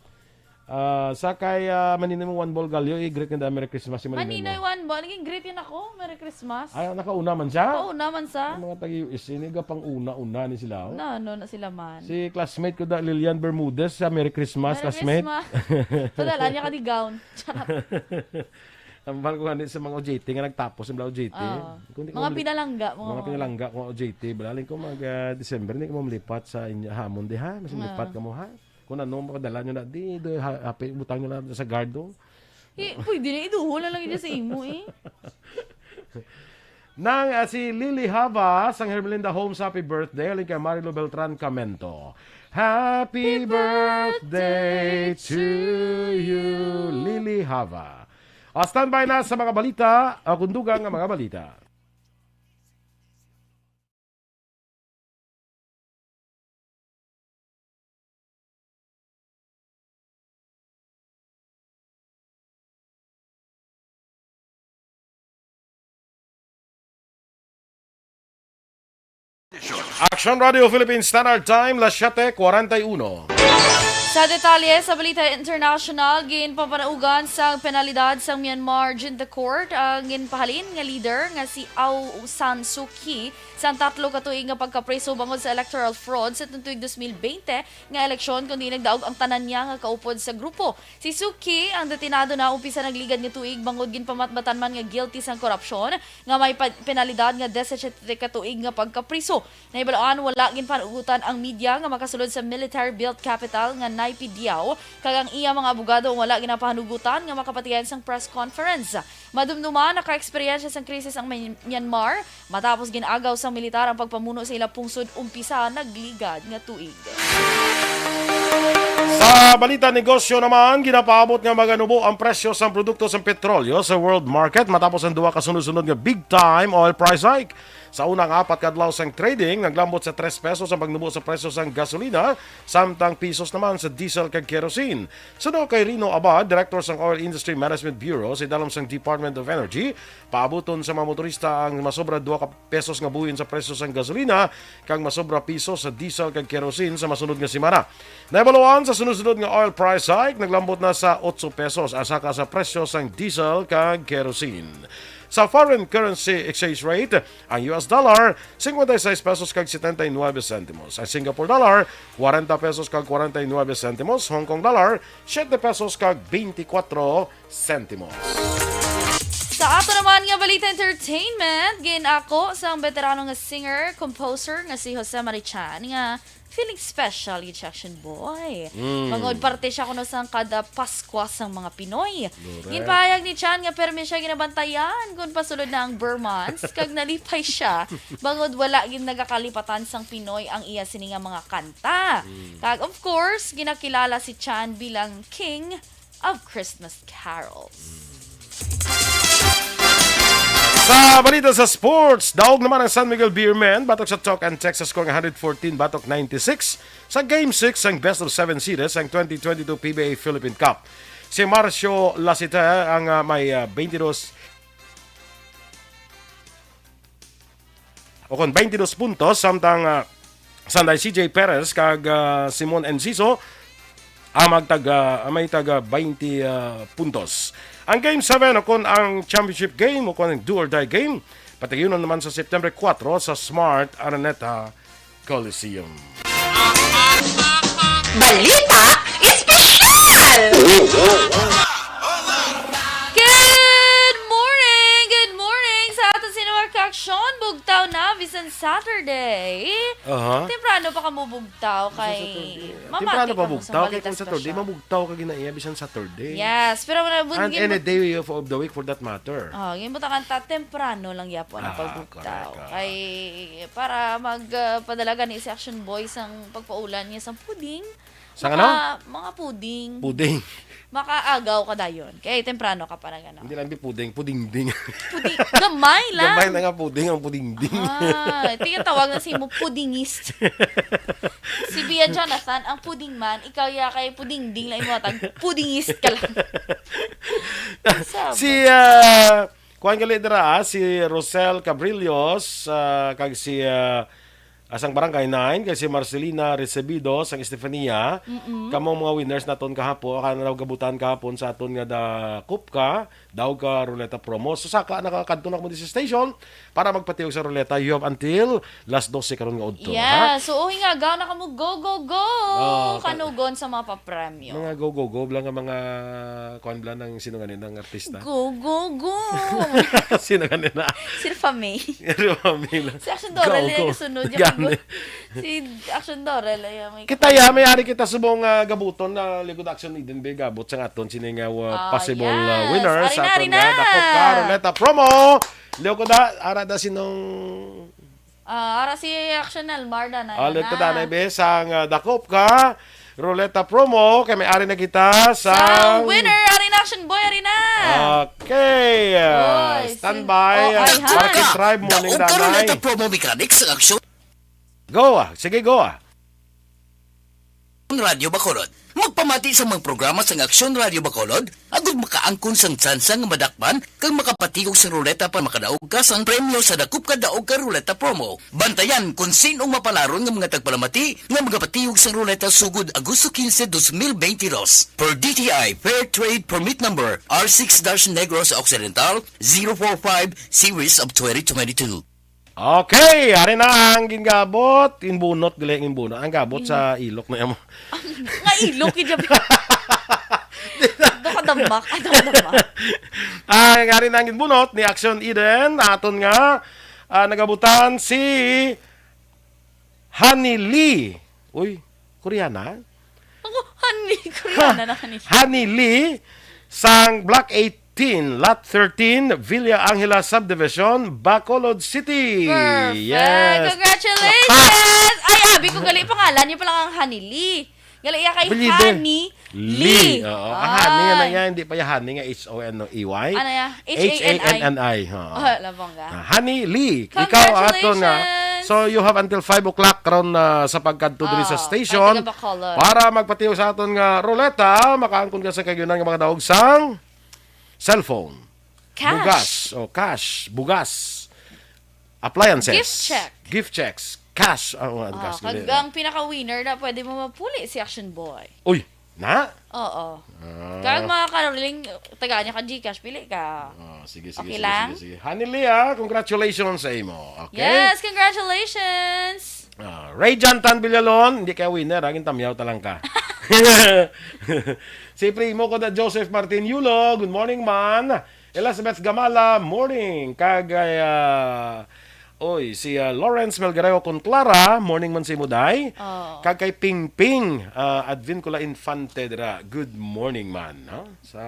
Sa kay Maninoy One Ball Galyo, i-greet ka na Merry Christmas si Maninoy One Ball. Naging greet yun ako. Merry Christmas. Ay, nakauna man siya? Oo, naman sa. Mga taga-US, iniga pang una ni sila. Na sila man. Si classmate ko Lilian Bermudez sa Merry Christmas, classmate. Merry Christmas. Padala niya ka di gown. Charot. Ang mahal ko sa mga OJT nga nagtapos yung OJT. Mga pinalangga. Mga pinalangga ko OJT. Balaling ko mag-December, hindi ko mamalipat sa hamon di ha. Mas malipat ka mo ha. Kung ano, makadala nyo na, happy, butang nyo na sa gardo. Pwede na, iduhol na lang yun sa imo eh. Nang si Lily Hava, sang Hermelinda Homes, happy birthday. Aling kay Marilo Beltran Camento. Happy birthday to you, Lily Hava. Standby na sa mga balita, kundugang ang mga balita. Action Radio Philippines Standard Time, las 7:41. Sa detalye sa balita international, ginpapanaugan sa penalidad sa Myanmar Junta Court ang ginpahalin nga leader nga si Aung San Suu Kyi sa 3 ka tuig nga pagkapreso bangod sa electoral fraud sa tuig 2020 nga eleksyon kundi nagdaog ang tanan niya nga kaupod sa grupo. Si Suu Kyi ang detinado na umpisa nagligad nga tuig bangod ginpamatbatan man nga guilty sa korupsyon nga may penalidad nga 17 ka tuig nga pagkapreso. Nahibalaan wala ginpanugutan ang media nga makasulod sa military built capital nga Naypyidaw kag ang iya mga abogado wala ginapahanugutan nga makapatigan sang press conference. Madumduman naka-eksperyensya sang krisis ang Myanmar matapos ginagaw sang militar ang pagpamuno sa ilang pungsod umpisa nagligad nga tuig. Sa balita negosyo naman, ginapaabot nga maganubo ang presyo sa produkto sa petrolyo sa world market matapos ang duwa kasunod-sunod nga big time oil price hike. Sa unang 4 kadlaw sang trading, naglambot sa 3 pesos ang pagnubo sa presyo sang gasolina, samtang pisos naman sa diesel kag kerosene. Suno kay Rino Abad, Director sang Oil Industry Management Bureau sa dalom sang Department of Energy, paabuton sa mga motorista ang masobra 2 pesos nga buhin sa presyo sang gasolina kag masobra pisos sa diesel kag kerosene sa masunod nga semana. Naebaluan sa sunod-sunod nga oil price hike, naglambot na sa 8 pesos asaka sa presyo sang diesel kag kerosene. Sa foreign currency exchange rate, ang US dollar 56 pesos kag 79 centimos. Ang Singapore dollar 40 pesos kag 49 centimos. Hong Kong dollar 7 pesos kag 24 centimos. Sa ato naman nga balita entertainment, ginako sa ang veterano nga singer, composer nga si Jose Marichan nga feeling special yung Action Boy. Mangod parte siya kuno sa kada Pasko sang mga Pinoy. Ginpahayag ni Chan nga permi siya ginabantayan kung pasulod na ang Burmans kag nalipay siya. Bangod wala gin nagakalipatan sang Pinoy ang iya sini nga mga kanta. Kag of course, ginakilala si Chan bilang King of Christmas Carols. Sa balita sa sports, daog naman ang San Miguel Beermen batok sa Talk and Texas score 114 batok 96 sa Game 6 ang Best of 7 series ang 2022 PBA Philippine Cup. Si Marcio Lasite ang may 22 puntos samtang Sanday CJ Perez kag Simon Enciso may taga 20 puntos. Ang Game 7 o ang championship game o ang do or die game, patigyunan naman sa September 4 sa Smart Araneta Coliseum. Balita Espesyal! Good morning sa ato sinuwar ka-aksyon. Bugtaw na, bisan Saturday. Temprano pa ka mo bugtaw kay Temprano pa ka mo bugtaw sa kay balita kung Saturday, espesyal. mabugtaw ka ginaiya bisan Saturday. Yes, pero And any day of the week for that matter. gimbuta kanta temprano lang yapon ang pagbugtaw. correct. Kay para magpadalaga ni si Action Boy sang pagpaulan niya sa puding. Sa ano? Mga puding. Puding. Makaagaw ka dayon. Kay temprano ka pa na gano'n. Hindi lang puding-ding. Puding. Gamay lang. Gamay na nga puding ang puding-ding. Tingin tawag na si mo pudingist. Si Bia Jonathan, ang puding man, ikaw ya kay puding-ding lang imatag, pudingist ka lang. Si kuan gali dira si Rosel Cabrillos kag si asang barangay 9 kay si Marcelina Recebido sang Estefania. Kamo mga winners naton kahapon kana raw gabutan kahapon sa aton nga da Kupka daw ka ruleta promo. So saka nakakadto na mo di sa station para magpatiog sa ruleta. You have until last 12 karon nga udto. Yeah, so nga gaw na kamo go. Kanugon sa mga papremyo. Mga go lang nga mga kuan blan ng sino ganin ng artista. Go. Sino ganin na? Si Famay. Si Action Go. Dorel yung kasunod niya. Si Action Dorel ay Kita ya may ari kita subong gabuton na Ligod Action Eden Bay gabot sa aton sini nga possible winner sa aton nga dako ka ruleta promo. Ligod ara da sinong ara si Action Almarda na. Ligod na be sang dakop ka ruleta promo kay may ari na kita sa winner ari na Action Boy ari na. Okay. Standby. Market Tribe morning danay. Ruleta promo mechanics ang aksyon. Go. Sige go. Radio Bacolod. Magpamati sa mga programa sa Aksyon Radio Bacolod, agud makaangkon sang tsansa nga madakpan kag makapatigog sa ruleta para makadaog ka sang premyo sa dakup ka daog ka ruleta promo. Bantayan kung sinong mapalaron nga mga tagpalamati nga magapatigog sa ruleta sugod Agosto 15, 2022. Per DTI Fair Trade Permit Number R6-Negros Occidental 045 Series of 2022. Okay, ari na ang gingabot, inbunot gali ang inbunot. Ang gabot sa ilok na imo. Nga ilok idya. Dokadamak. Ang ari na ang inbunot ni Action Eden aton nga nagabutan si Honey Lee. Uy, Koreana? Koreana na Honey. Honey Lee sang Block 18 Lot 13, Villa Angela Subdivision, Bacolod City. Perfect. Yes. Congratulations! Ay, abi ko gali pangalan niya pa lang ang Hanili. Gali iya kay Believer. Honey Lee. Lee. Oo. Ang honey na yan, hindi pa yung honey nga H-O-N-E-Y. Ano ya? H-A-N-N-I. Oo. Oh, labang ka. Honey Lee. Ikaw ato nga. Congratulations! So you have until 5 o'clock karon sa pagkadto diri sa station ay, taga Bacolod. para magpatiyo sa aton nga ruleta, makaangkon ka sa kayunan nga mga daog sang cellphone. Cash. Bugas o cash, bugas. Appliances. Gift checks. Cash. Gas. Ang pinaka-winner na pwede mo mapuli si Action Boy. Uy, na? Oo. Kaya mga karoling, taga niya ka Gcash, pili ka. Sige, Okay lang? sige. Honey Leah, congratulations sa imo. Okay? Yes, congratulations! Rayjan Tan Villalon, hindi kaya winner, aging tamyaw talang ka. Si Primo ko na Joseph Martin Yulo, good morning man. Elizabeth Gamala, morning. Si Lawrence Melgareo Conclara, morning man si Muday. Kag kay Ping Ping, Advincula Infante dira. Good morning man, no? Sa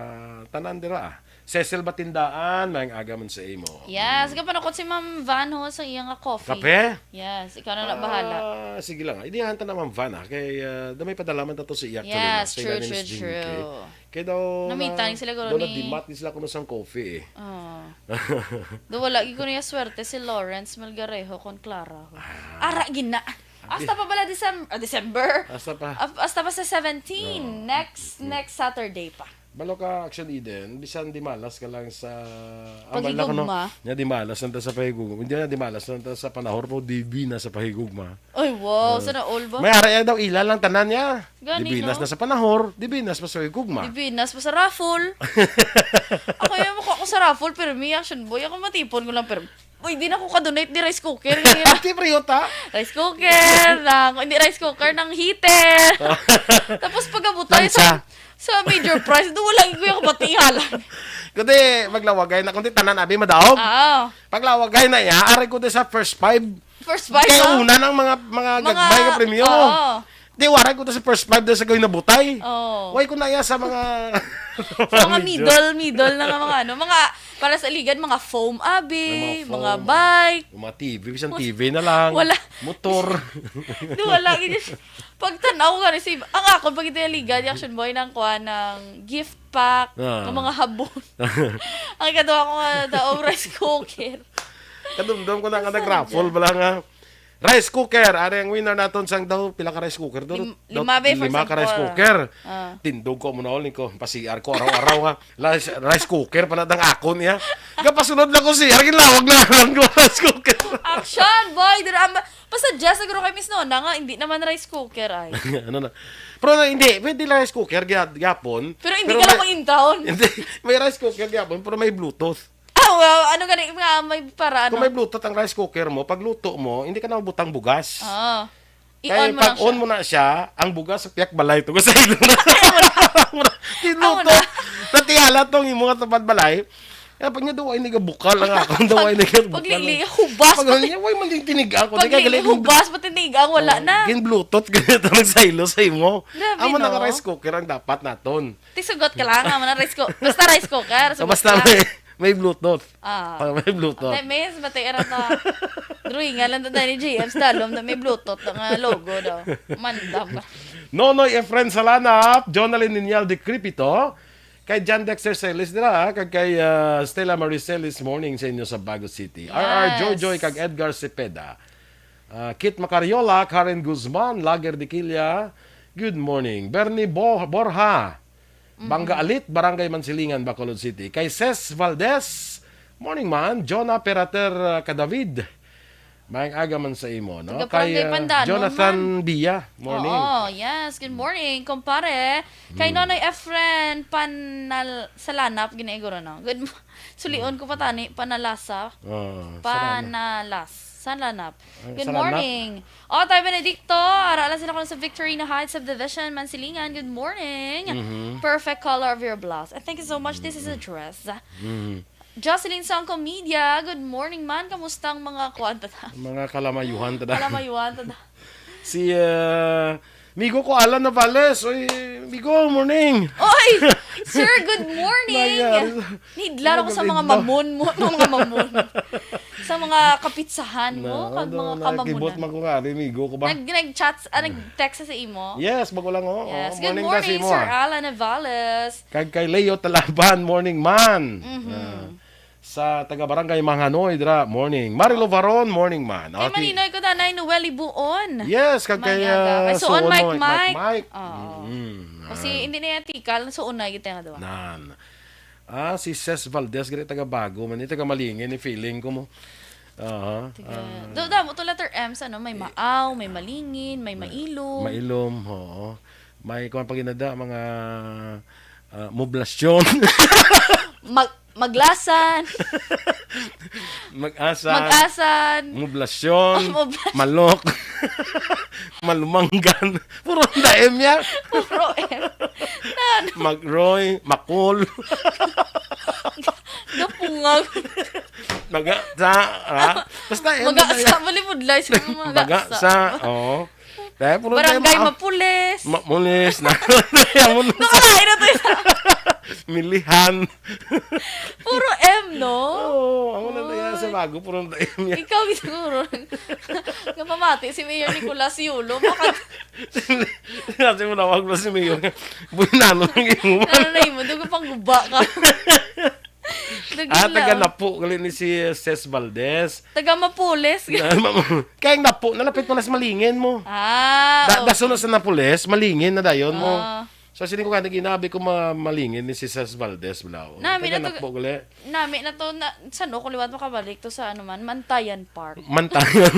tanan dira. Cecil Batindaan, may aga man sa imo. Yes, kapanakot si Ma'am Van ho sa iyang coffee. Kape? Yes, ikaw na bahala. Sige lang. Idihan ta naman Van kay damay padalaman ta to si Iyak. Yes, true. Kay daw Namita ni sila guro daw ni. nagdimat ni sila kuno sang coffee. Do wala gi ko niya swerte si Lawrence Melgarejo con Clara. Ara gina. Hasta pa pala December. Hasta pa sa 17. Next Saturday pa. Balo ka Action Eden, bisan di malas ka lang sa Pahigugma. Nya di malas nanta sa pahigugma. Hindi na di malas nanta sa panahor mo di na sa pahigugma. Ay wow, sana all ba? May ara daw ila lang tanan niya. Gani, Di binas no? na sa panahor, di binas pa sa pahigugma. Di binas pa sa raffle. Ako yung mukha ko sa raffle pero may Action Boy. Ako matipon ko lang pero uy, di na ako ka-donate di rice cooker. Priyota. Rice cooker, hindi rice cooker, ng heater. Tapos pag-abutay sa major prize, doon lang ko yung patihalan. Kundi maglawagay na, kundi tanan abi madaog. Paglawagay na ya, ari ko sa first 5. First 5 kaya una ng mga gagmay nga premyo. Di waray ko sa first 5 sa gawin na butay. Way ko na ya sa mga sa mga middle na mga mga para sa ligan, mga foam abi, mga bike, mga TV, bisan TV na lang. Wala. Motor. Wala gid. Pag tanaw ka receive, ang ako pag ito yung ligan, Action Boy ng kuha ng gift pack, ng mga habon. Ang kadawa ko nga daw rice cooker. Kadumdum ko na nga nag-raffle bala nga. Rice cooker, ari ang winner naton sang daw pila ka rice cooker do. 5 for ka rice cooker. Tindog ko mo na ko pasiar ko araw-araw ha. Rice cooker pa na dang akon ya. Gapasunod na ko siya, ginlawag na lang ko rice cooker. Action Boy, drama. Pasa-just siguro kay Miss Nona nga hindi naman rice cooker ay. Ano na. Pero hindi, pwede rice cooker gyapon. Pero hindi ka lang mag-intown. Hindi, may rice cooker gyapon pero may Bluetooth. Wow, ano gani nga may para ano? Kung may Bluetooth ang rice cooker mo, pag luto mo, hindi ka na magbutang bugas. I-on mo pag lang on mo na siya, ang bugas sa piyak balay to sa ilo na. Tinuto. Natihala tong imo nga tapad balay. Kaya pag niya daw ay nagabukal lang ako. Daw ay nagabukal. Paglili, hubas. Pag niya, way man din tinigang ko. Paglili, hubas, pati tinigang, wala na. Gin Bluetooth, ganito nagsaylo sa imo. Grabe, Amo na no? nga rice cooker ang dapat naton. Tisugot ka lang, amo na rice cooker. Basta rice cooker. Basta may Bluetooth. May Bluetooth. May batay era na. Drawing nga lang tayo ni JM Stalom na may Bluetooth na logo daw. Mandam. Nonoy Efren Salanap, Jonalyn Ninyal de Cripito, kay John Dexter Celis dira, kag kay Stella Maricelis morning sa inyo sa Bago City. Yes. RR Joyjoy kag Edgar Cepeda. Kit Macariola, Karen Guzman, Lager de Quilla, good morning. Bernie Borja, Bangga Alit, Barangay Mansilingan, Bacolod City. Kay Ces Valdez, morning man. Jonah Perater Kadavid, Mayang aga man sa imo, no? Kay Jonathan Bia, morning. Oo, yes. Good morning, kumpare. Kay Nonoy Efren Salanap, ginaiguro, no? Sulion ko pa tani, Panalasa. Salanap. Good morning. Tay Benedicto, arala sila ko sa Victorina Heights Subdivision, Mansilingan. Good morning. Perfect color of your blouse. And thank you so much. This is a dress. Jocelyn Sangko Media, good morning man. Kamusta ang mga kwanta na? Mga kalamayuhan tada. Kalamayuhan tada. Si Migo ko Alan Navales. Oy, Migo, morning. Oy! Sir, good morning! Mayar. Nidlaro ko sa mga mamon mo. Mga mamon. Sa mga kapitsahan mo. Kag mga Kibot kamamunan. man ko nga, Migo ko ba? Nag-chat, nag-text sa imo. Yes, bago lang oh. Yes. Oh, Good kasi morning, mo, Sir ah. Alan Navales. Kay Leo Talaban, morning man. Mhm. Sa taga-barangay Manghanoy, dra, morning. Marilo Varon, morning man. Kay Maninoy ko danay Noeli Buon. Yes, kay Suon Mike. Mike. Oo. Kasi hindi na yatikal, suon na kita nga daw. Nan. Si Ces Valdez, gari taga-bago. Man, taga malingin, ni feeling ko mo. Do mo to letter M sa may maaw, may malingin, may mailom. Mailom, oo. May kung paginada, mga moblasyon. Maglasan. Mag-asan. Moblasyon. Malok. Malumanggan. Puro daem ya. Puro M. Magroy. Makul. Gapungag. Magasa. Basta M. Magasa. Malibudlay sa mga magasa. Oo. Barangay Mapulis. Mapulis. Nakalain na to yun. Milihan. Puro M, no? Oo. Ako na yan sa bago. Puro M yan. Ikaw siguro. Napamati si Mayor Nicolas Yulo. Kasi mo nawag na si Mayor. Bunano ng inuman. Ano na mo? Dugo pang guba ka. Taga Napo. Galing ni si Ces Valdez. Taga Mapulis. Kaya Napo, nalapit mo na sa malingin mo. Daso na sa Napoles, malingin na dayon mo. So, sinin ko kaya ginabi ko malingin ni si Ces Valdez. Nami Taga na Napo, gali. Nami na to, saan o, kuliwat makabalik to sa Mantayan Park. Mantayan.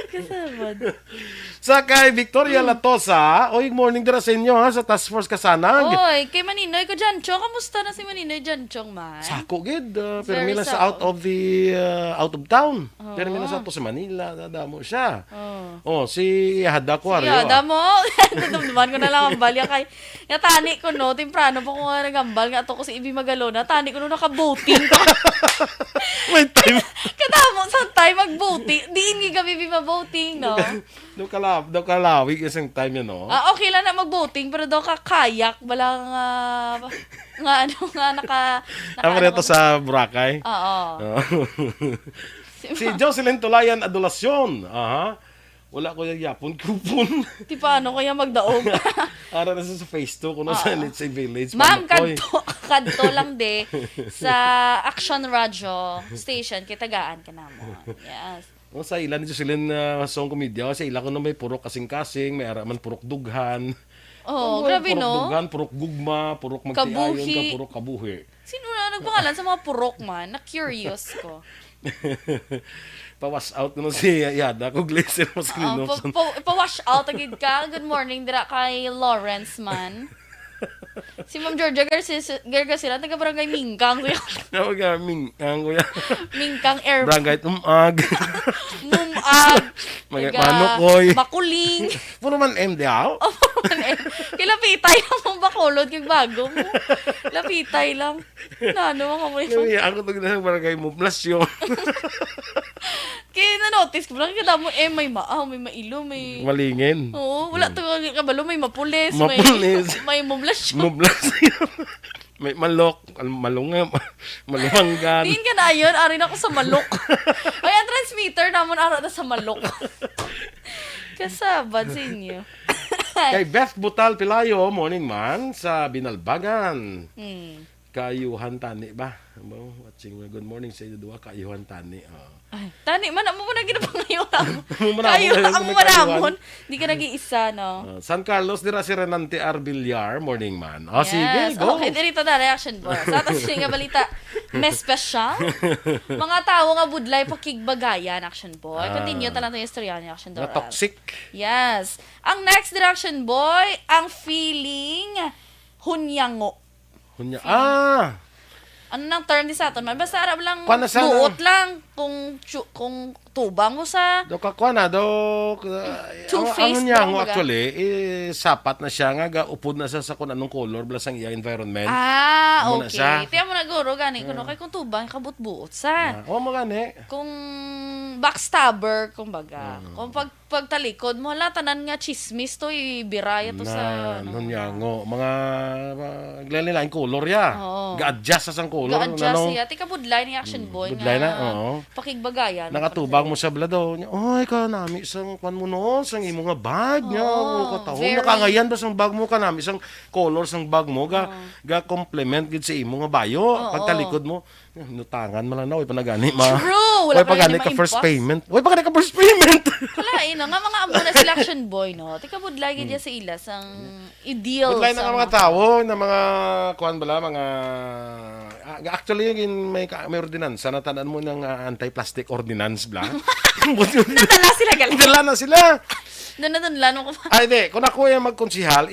Kasabad. Sa kay Victoria Latosa, oy, morning dira sa inyo ha, sa Task Force Kasanag. Oy, kay Maninoy ko Janchong, kamusta na si Maninoy Janchong man? Sako gid, pero Very mila sa sako. out of town. Pero mila sa to sa Manila, dadamo siya. Si Hada Aquario. Yada mo. Dumduman ko na lang ang balya kay natani ko no, temprano pa ko nga nagambal nga ato ko si Ibi Magalona, tani ko no naka-boating ko. May time. Kadamo sa time mag-boating. Diin nga gabi ma-boating, no? Daw kalawig isang time yan, no? Okay lang na mag-boating, pero daw ka kayak, bala nga Amarito sa Boracay. Oo. Si Jocelyn Tulayan Adulacion. Aha. Wala ko yung yapon kupon. Di paano kaya magdaog? Ara na sa phase 2 kuno sa Nitsay Village. Ma'am, kadto lang de sa Action Radio Station kitagaan ka namo. Yes. Sa ilan ni Jocelyn song komedya, sa ila ko na may purok kasing-kasing, may araman purok dughan. Grabe purok no? Dughan, purok gugma, purok magtiayon ka, purok kabuhi. Sino na nagpangalan sa mga purok man? Na-curious ko. Pa-wash out na si Yada kung glazer mo sa Linopson. Pa-wash out agad ka. Good morning dira kay Lawrence man. Si Ma'am Georgia Gargasila, taga-barangay Mingkang. Mingkang, kuya. Mingkang Air. Barangay Tumag. Mumag. Manukoy. Makuling. Puro man MDAO. Puro man kay lapitay lang mong bakulod kay bago mo. Lapitay lang. Ano mga mo yun? Ako ito ginasang barangay Moblasyon. Kaya na-notice ko lang, kada mo, may maaw, may mailo, may... Malingin. Oo, wala ito kabalo, may mapulis, may moblasyon. Moblasyon. May malok, malungam, malumanggan. Tingin ka na yun, arin ako sa malok. Ay, ang transmitter naman araw na sa malok. Kasabad sa inyo. Kay Beth Butal Pilayo, morning man, sa Binalbagan. Kayuhan tani ba? Watching good morning sa iyo duwa, kayuhan tani. Ay, tani man mo na ginapangayon. Kayo ang manamon. Di ka nag-iisa, no? San Carlos dira si Renante Arbillar, morning man. Yes. Sige, go. Okay, dito na reaction po. Sa atas nga balita, may special. Mga tao nga budlay pakigbagayan, action boy. Continue talang yung istorya ni action boy. Toxic. Yes. Ang next direction boy, ang feeling hunyango. Ano nang term di sa aton? Basta arab lang Paano sana? buot lang kung tubang mo sa Do ka na do Two-faced ano niya ba, ngo kumbaga? actually sapat na siya nga upod na siya sa kun anong color bala sang iya environment. Amo na siya. okay. Tiyan mo na guro gani kuno kay kung tubang kabut-buot sa. O mo gani. Kung backstabber kumbaga. Kung pagtalikod mo hala tanan nga chismis to ibiraya to sa Na nun niya ngo mga glalilain color ya. Oo. Ga-adjust sa sang color ga-adjust siya. Tika budlay ni Action Boy budlay nga. na, oo. Pakigbagayan. Nakatubang mo sa blado niya. Oy ka nami sang kwan mo no sang imo nga bag niya. Oo, Ko taon very- nakangayan ba sang bag mo ka nami sang color sang bag mo ga complement gid sa imo nga bayo. Pagtalikod mo nutangan man lang na oy panagani ma. True, wala Oy pagani ka ka first ma-impas. payment. Oy pagani ka first payment. Kalain nga mga amo na sila Action Boy no. Tika budlay gid sa ila sang ideal Budlay sa na mga tao na mga kuan bala mga actually yung may ordinansa na tanan mo ng anti-plastic ordinance bla. Nadala sila galing. Dala na sila. Nanadunlan mo ko pa. Ay, di. Kung ako yung magkonsihal,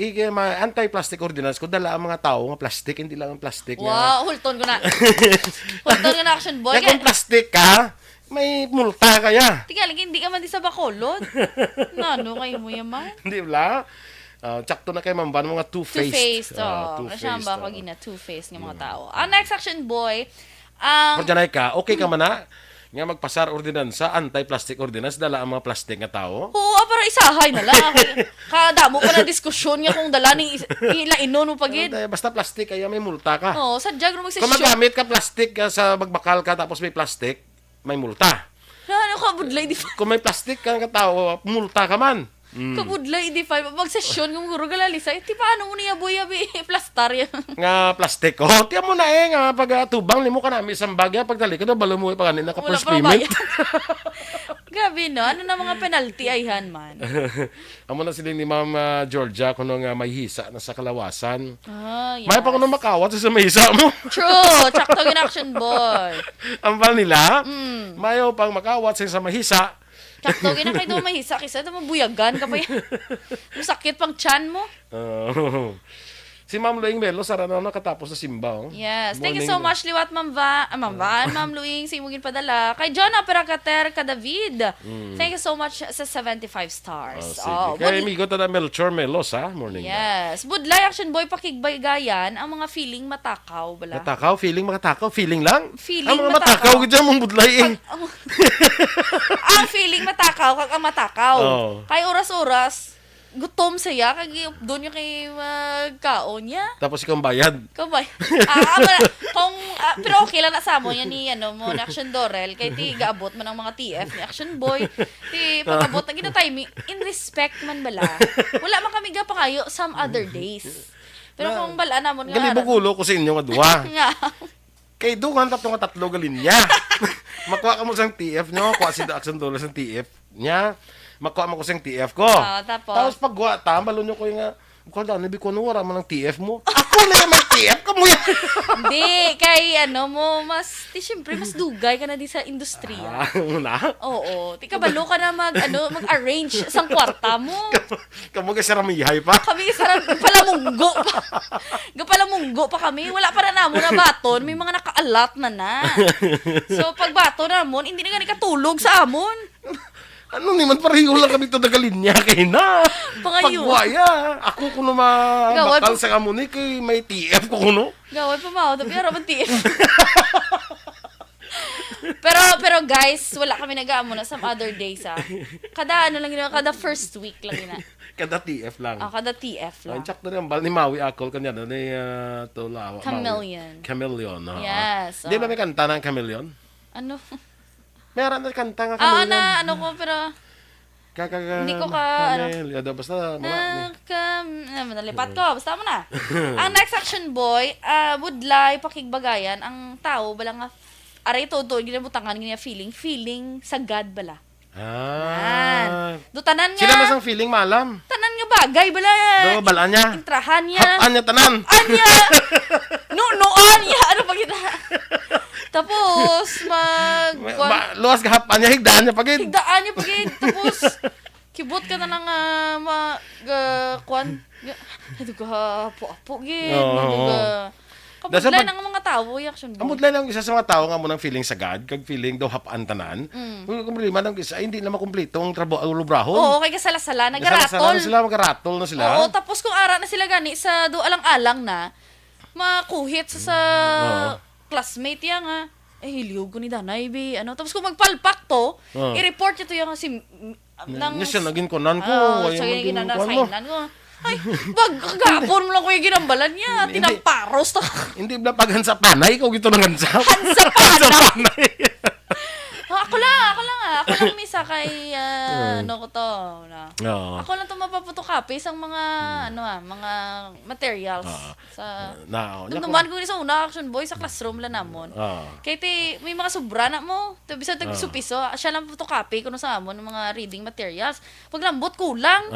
anti-plastic ordinance ko, dala ang mga tao nga plastic, hindi lang ang plastic. Wow, hulton ko na. Hulton ko na Action Boy. Kaya kung plastic ka, may multa kaya. Tika, hindi ka man di sa Bacolod. Ano kayo mo yaman? Hindi ba? Tsakto na kay Mamban, mga two-faced. Two-faced. Kasi ba pag ina two-faced ng mga tao. Ang next Action Boy, Pag janay ka, okay ka man na, nga magpasar ordinansa, anti-plastic ordinance, dala ang mga plastic nga tao. oo, para isahay na lang. Kadamo pa na diskusyon nga kung dala ni ilainon mo pagid. Basta plastic kaya may multa ka. Oo, sadyag ro Kung magsisyon. magamit ka plastic sa magbakal ka tapos may plastic, may multa. Ano ka budlay di Kung may plastic ka nga tao, multa ka man. kabudlay di fa magsesyon ng guro galalisa. Ti paano mo niya boy abi plastar yan. Nga plastic ko. Tiyan mo na nga pag tubang limo ka namin isang bagya pagdali ka na balo mo pa kanina ka Wala first pa payment. bayad. Gabi no, ano na mga penalty ayhan man. Amo na sila ni Ma'am Georgia kuno nga may hisa na sa kalawasan. Yes. May pa kuno makawat sa may hisa mo. True, tsakto in Action Boy. Ang pal nila, mayo pang makawat sa may hisa. Tsakto na kayo doon mahisa kisa ito mabuyagan ka pa yan. Masakit pang chan mo. Si Ma'am Luing Melo, sara na nakatapos sa simba. Oh. Yes. Thank you Morning so much, Liwat Ma'am Van, Ma'am Luing, sa imong padala. Kay John Aperacater, ka David. Thank you so much sa 75 stars. Kaya amigo ta na Melchor Melos, ha? Morning. Yes. Budlay Action Boy, pakigbaygayan ang mga feeling matakaw. Bala. Matakaw, feeling makatakaw, feeling lang. Feeling ang mga matakaw. matakaw, dyan mong budlay eh. Ang feeling matakaw, kag ang matakaw. Oh. Kay oras-oras, gutom siya, kag doon yung kay magkaon niya. Tapos ikaw ang bayad. Kabay. Pero okay lang na sa mo yan ni mo na Action Dorel kay ti gaabot man ang mga TF ni Action Boy. Ti pagabot na gina timing in respect man bala. Wala man kami ga pa kayo some other days. Pero kung bala namon nga. Galibugulo ko sa inyo nga duwa. Nga. Kay dukan tatlo galinya. Makuha ka mo sang TF nyo, kuha si Action Dollar sang TF niya. Makuha mo ko sang TF ko. Tapos pagwa ta, balon nyo ko yung kung daan, nabi ko wala man ang TF mo. Ako na yung may TF ka mo yan. Hindi, kay mo, siyempre, mas dugay ka na di sa industriya. Muna? Oo. Ti kabalo ka na mag-arrange sang kwarta mo. Kamu kasi ramihay pa. Kami sarang palamunggo pa. Gapalamunggo pa kami. Wala pa na namo na baton. May mga nakaalat na. So, pag bato namon, hindi na gani katulog sa amon. Ano naman, pareho lang kami ito nagalinya kay na. Pangayo. Pagwaya. Ako kuno bakal sa kamuni kay may TF ko kuno. Gaway pa mao. Pero man TF. pero guys, wala kami nag-aamo na some other days Kada lang yun, kada first week lang yun Kada TF lang. Kada TF lang. Ang tsak na rin, bal ni Maui Akol kanya na ni Chameleon. Chameleon. Yes. Di ba may kanta ng Chameleon? Ano? Meron na kanta nga Chameleon. Ano ko, pero hindi ko basta nalipat ko. Basta mo na. Ang next Action Boy, budlay, pakigbagayan, ang tao, bala nga, aray to, ginabutangan, feeling sa God bala. Do tanan nga. Sila masang feeling malam. Tanan nga bagay bala. Do balaan niya. Intrahan niya. Hapan niya tanan. Hapan niya. Noon niya. Ano pa kita? Tapos, luwas ka hapan niya, higdaan niya pagid. Tapos, kibot ka na lang ito ka apo-apo gid. Kabudlay ng mga mga tao, action boy. Amot lang isa sa mga tao nga mo ng feeling sagad, kag feeling daw hapan tanan. Kung problema nang isa hindi na makumpleto ang trabaho lubrahon. Oo, kay kasala-sala, nagaratol. Sila magaratol na sila. Oo, tapos kung ara na sila gani sa do alang-alang na, makuhit sa classmate yan nga. Hiliw ko ni Danay, bi. Ano? Tapos kung magpalpak to, i-report nyo to yung kasi Nga siya naging kunan ko. Siya yung ginanasainan ko. Ay, gagapon mo lang ko yung ginambalan niya. Tinamparos to. Hindi ba pag hansa panay ko gito nang hansa? Hansa panay? Ako lang misa kay ano ko to na. Ako lang to mapaputokapi sang mga mga materials sa naman ko ni sa una action boy sa classroom la namon. Kay ti may mga sobra na mo, to bisan tag piso siya lang putokapi kuno sa amon ng mga reading materials. Pag lambot kulang.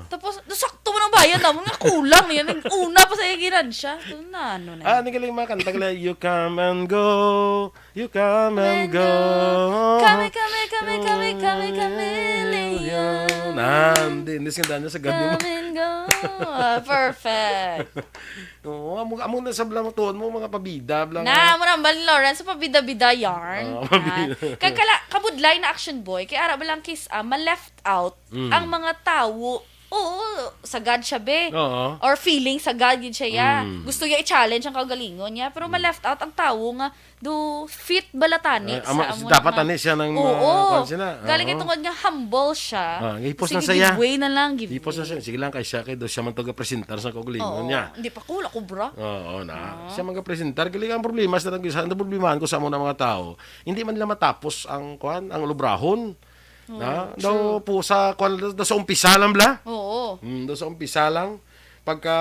Tapos sakto mo ng bayan namon nga kulang yan. Una pa sa giran siya. Na. Ni galing mga kanta kala you come and go. You come and go. Kami, Leon. Hindi nga niya sa gabi mo. Come and go. Perfect. Oo, amo na sa blang tuon mo, mga pabida. Amo na, Bal Lawrence, sa pabida-bida yarn. Kabudlay na action boy, kaya ara ba lang kiss, ma-left out ang mga tao. Oo, sagad siya be. Or feeling sagad yun siya ya. Gusto niya i-challenge ang kagalingon niya, pero ma-left out ang tao nga do fit balatani sa amo. Dapat ani siya ng galing itungod nga humble siya. Ipos na siya. Giveaway na lang, Ipos na siya. Sige lang kay siya kay do siya man toga-presentar sa kagalingon niya. Hindi pa cool ako, bro. Oo, Siya man ga-presentar, gali ang problema sa problemahan ko sa amo ng mga tao. Hindi man nila matapos ang lubrahon. Daw po sa sa umpisa lang bla. Oo. Daw sa umpisa lang. Pagka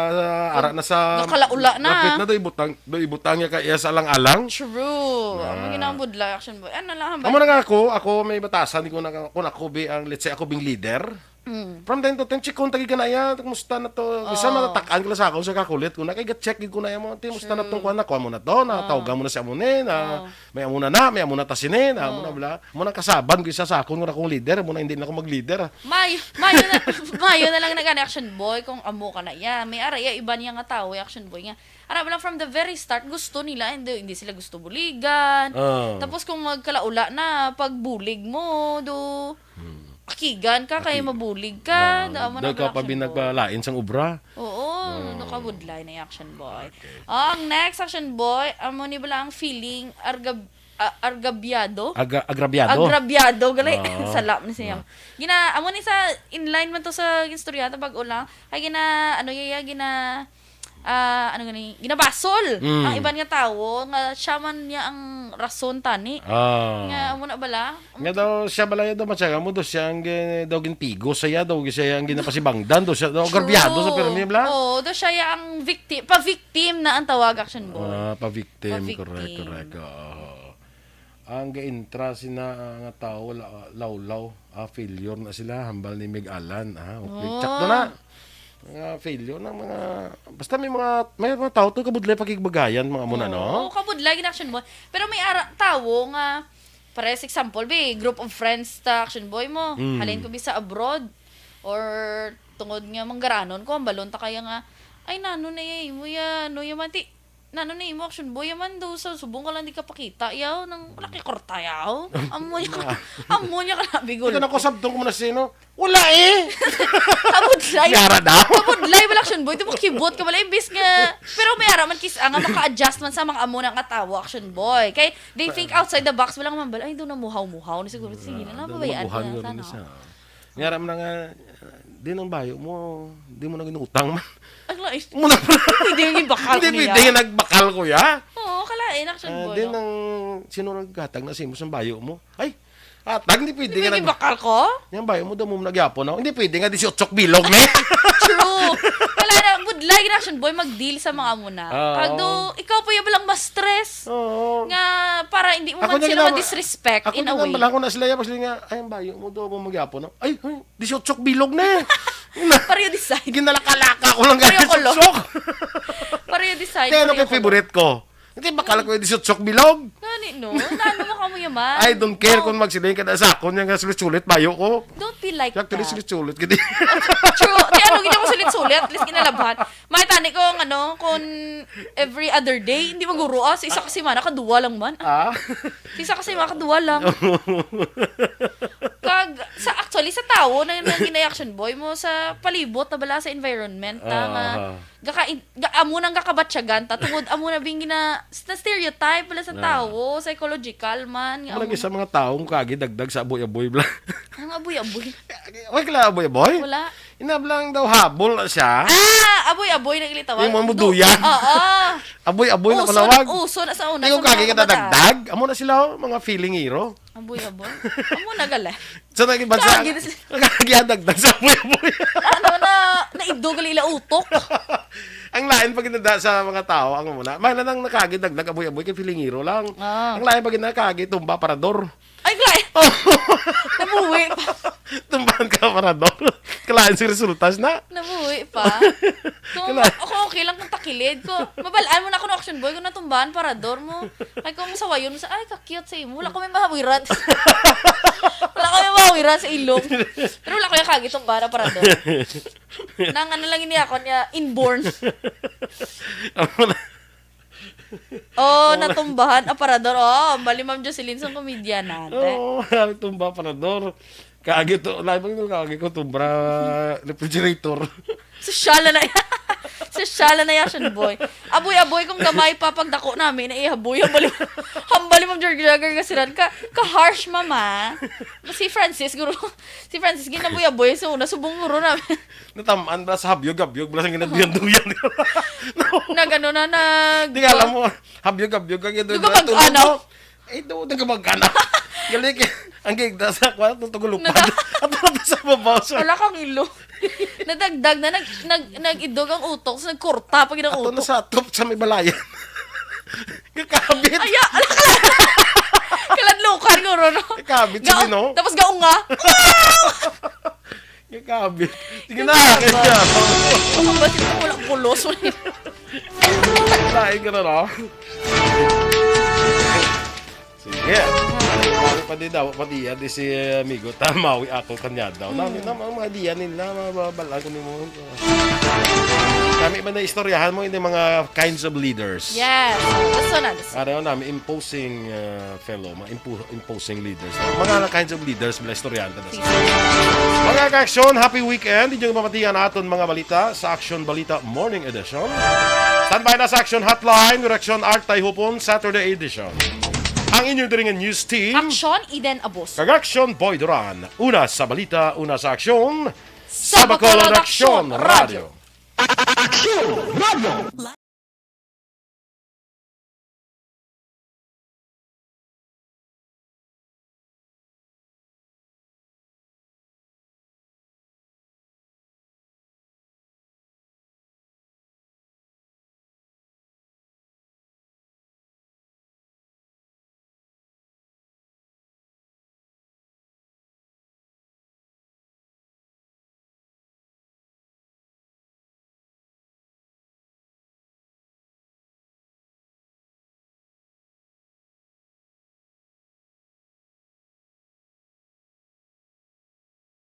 ara na sa nakalaula na. Lapit na do ibutang niya kay sa alang-alang. True. Ang ginambudla action boy. Ano lang ba? Amo na nga ako may batasan ko na kung ako be ang let's say ako bing leader. From time to time check kung tagi kanaya kumusta na to. Isa matatakan ko sa ako sa kakulit ko na kay check ko na mo kumusta na tong kuan na kuan mo na to na tawagan mo na si amo ni na may amo na tasinin amo na bla mo na kasaban ko isa sa akon nga akong leader mo na hindi na ako mag-leader. Mayo na lang nagani action boy kung amo ka na ya. May ara ya iba niya nga tao action boy nga. Ara lang from the very start gusto nila hindi sila gusto buligan. Tapos kung magkalaula na pag bulig mo do akigan ka kaya mabulig ka. Daw ka pa binagpalain sang ubra. Oo, nakabudlay na action boy. Ang next action boy, amo ni bala ang feeling agrabyado. Agrabyado galay salap ni siya. Amo ni sa inline man to sa istoryata pag ulang ay ginabasol ang iban nga tawo nga siya man niya ang rason tani nga amo na bala nga daw siya bala daw matyaga mo daw siya ang daw ginpigo saya daw siya ang ginapasibangdan daw siya daw garbyado sa pirmi bla daw siya ang victim na ang tawag action boy pa-victim correct ang gaintra sina nga tao lawlaw failure na sila hambal ni Meg Alan okay check do na failure ng mga basta may mga tao to kabudlay pakigbagayan mga muna no. Kabudlay gin action boy. Pero may tawo nga pares example group of friends ta action boy mo. Halin ko bisa abroad or tungod nga manggaranon ko balon ta kaya nga ay nano na mo ya no yaman ti nano na mo action boy yaman do sa subong ka lang di ka pakita yaw nang laki korta yaw. Amo niya ka na bigol. Ito na ko sabtong ko na sino. Wala Kabudlay. Yara daw. Kabudlay wala action boy. Ito mo kibot ka wala imbis nga. Pero may araman kis nga maka-adjust man sa mga amo ng atawo action boy. Kay they think outside the box wala nga mambal. Ay doon na muhaw-muhaw. Siguro sige na lang pabayaan na sana. Ngara mo na nga di nang bayo mo. Di mo na ginutang man. Aglais. Hindi yung bakal ko niya. Hindi yung nagbakal ko ya. Oo, kalain action boy. Di nang sino naggatag na simos ang bayo mo. Ay, hindi pwede nga bakal ko? Yung bayo mo daw mo nagyapon ako. Hindi pwede nga 18 bilog me. True. Wala na, budlay na action boy mag-deal sa mga muna. Kagdo, ikaw pa yung balang ma-stress. Nga, para hindi mo man sila ma-disrespect in a way. Ako na sila yung nga, ay, ang bayo mo daw mo magyapon ako. Ay, 18 bilog na. Pareho design. Ginalaka-laka ko lang ganyan sok. Pareho design. Kaya ano kay favorite ko? Hindi bakala ko yung 18 bilog. Gani, no? Ano mo ka mo yaman? I don't care kung magsiling ka na sa akon yung sulit-sulit bayo ko. Don't be like Yak, tili that. sulit-sulit. Gini. True. Di ano, hindi mo sulit-sulit. At least kinalabahan. May tani ko, kung every other day, hindi maguro. Sa isa kasi man, nakaduwa lang man. Sa isa kasi nakaduwa lang. Actually, sa tao, na gina-action boy mo, sa palibot, na bala sa environment, amo nang kakabatsyagan, tungod amo na bing na stereotype pala sa tao, psychological man. Malagi sa mga taong kagi dagdag sa aboy-aboy bla. Ang aboy-aboy. Wala kala aboy-aboy? Wala. Inablang daw habol na siya. Aboy-aboy na gilitawag. Yung mga muduyan. Oo. Aboy-aboy na kalawag. Uso na sa una. Yung kagi ka dagdag. Amo na sila, mga feeling hero. Aboy-aboy. Amo na gala. So naging bansa. Kagi dagdag sa aboy-aboy. Naibdo galila utok. Ang lain pag inada sa mga tao, ang muna, mahal nang nakagi dagdag aboy-aboy kay feeling hero lang. Ang lain pag nakagi tumba parador. Ay, lain. Nabuwi pa. Tumbahan ka parador. Kalain si resultas na. Nabuwi pa. Kung ako okay lang kung takilid ko. Mabalaan mo na ako ng action boy kung natumbahan parador mo. Ay kung sawayon mo sa, ay ka-cute sa imo. Wala ko may mahawiran. Wala ko may mahawiran sa ilong. Pero wala ko yung kagi tumbahan na parador. Nang ano lang ini ako niya, inborn. Natumbahan aparador. Bali Ma'am Jocelyn sa komedya natin. Tumba aparador. Kaagi to, lahat bang kaagi ko tumbra refrigerator. Sosyal na Sosyal na action boy. Aboy-aboy kung gamay pa pagdako namin na ihaboy. Hambali Ma'am Jagger kasiran ka-harsh mama. Si Francis ginaboy-aboy so una subong guro namin. Natamaan ba sa habyog-habyog bala sang ginaduyan-duyan. Nagano na Di ka alam mo, habyog-habyog ang ginaduyan. Ano? Ito, nagkamagana. Galing, ang gigda sa kwarto, tugulupad. At nato sa babaw. Wala kang ilo. Nadagdag na, nag-idog ang utok, so nagkurta pag ng utok. Ato na sa top sa may balayan. Kakabit. Aya, kaladlukan ko, no? Kakabit sa no? Tapos gaong nga. Kakabit. Sige na, kaya. Ang basit na kulang kulos. Lain ka na, no? Sige. Bago pa di daw, pati yan, di si amigo, tamawi ako kanya daw. Nami na mga diyan nila, mababalaan ko ni mo. Kami ba na istoryahan mo, hindi mga kinds of leaders? Yes. Gusto na. Araw namin, imposing fellow, imposing leaders. Mga kinds of leaders, bila istoryahan ka na. Mga ka-action, happy weekend. Hindi nyo mapatihan natin mga balita sa Action Balita Morning Edition. Standby na sa Action Hotline, Direction Art Hupon, Saturday Edition. Ang inyong diringan news team, Action Eden Abos. Kag-Action Boy Duran. Una sa balita, una sa aksyon, sa Bacolod Action Radio. Action Radio!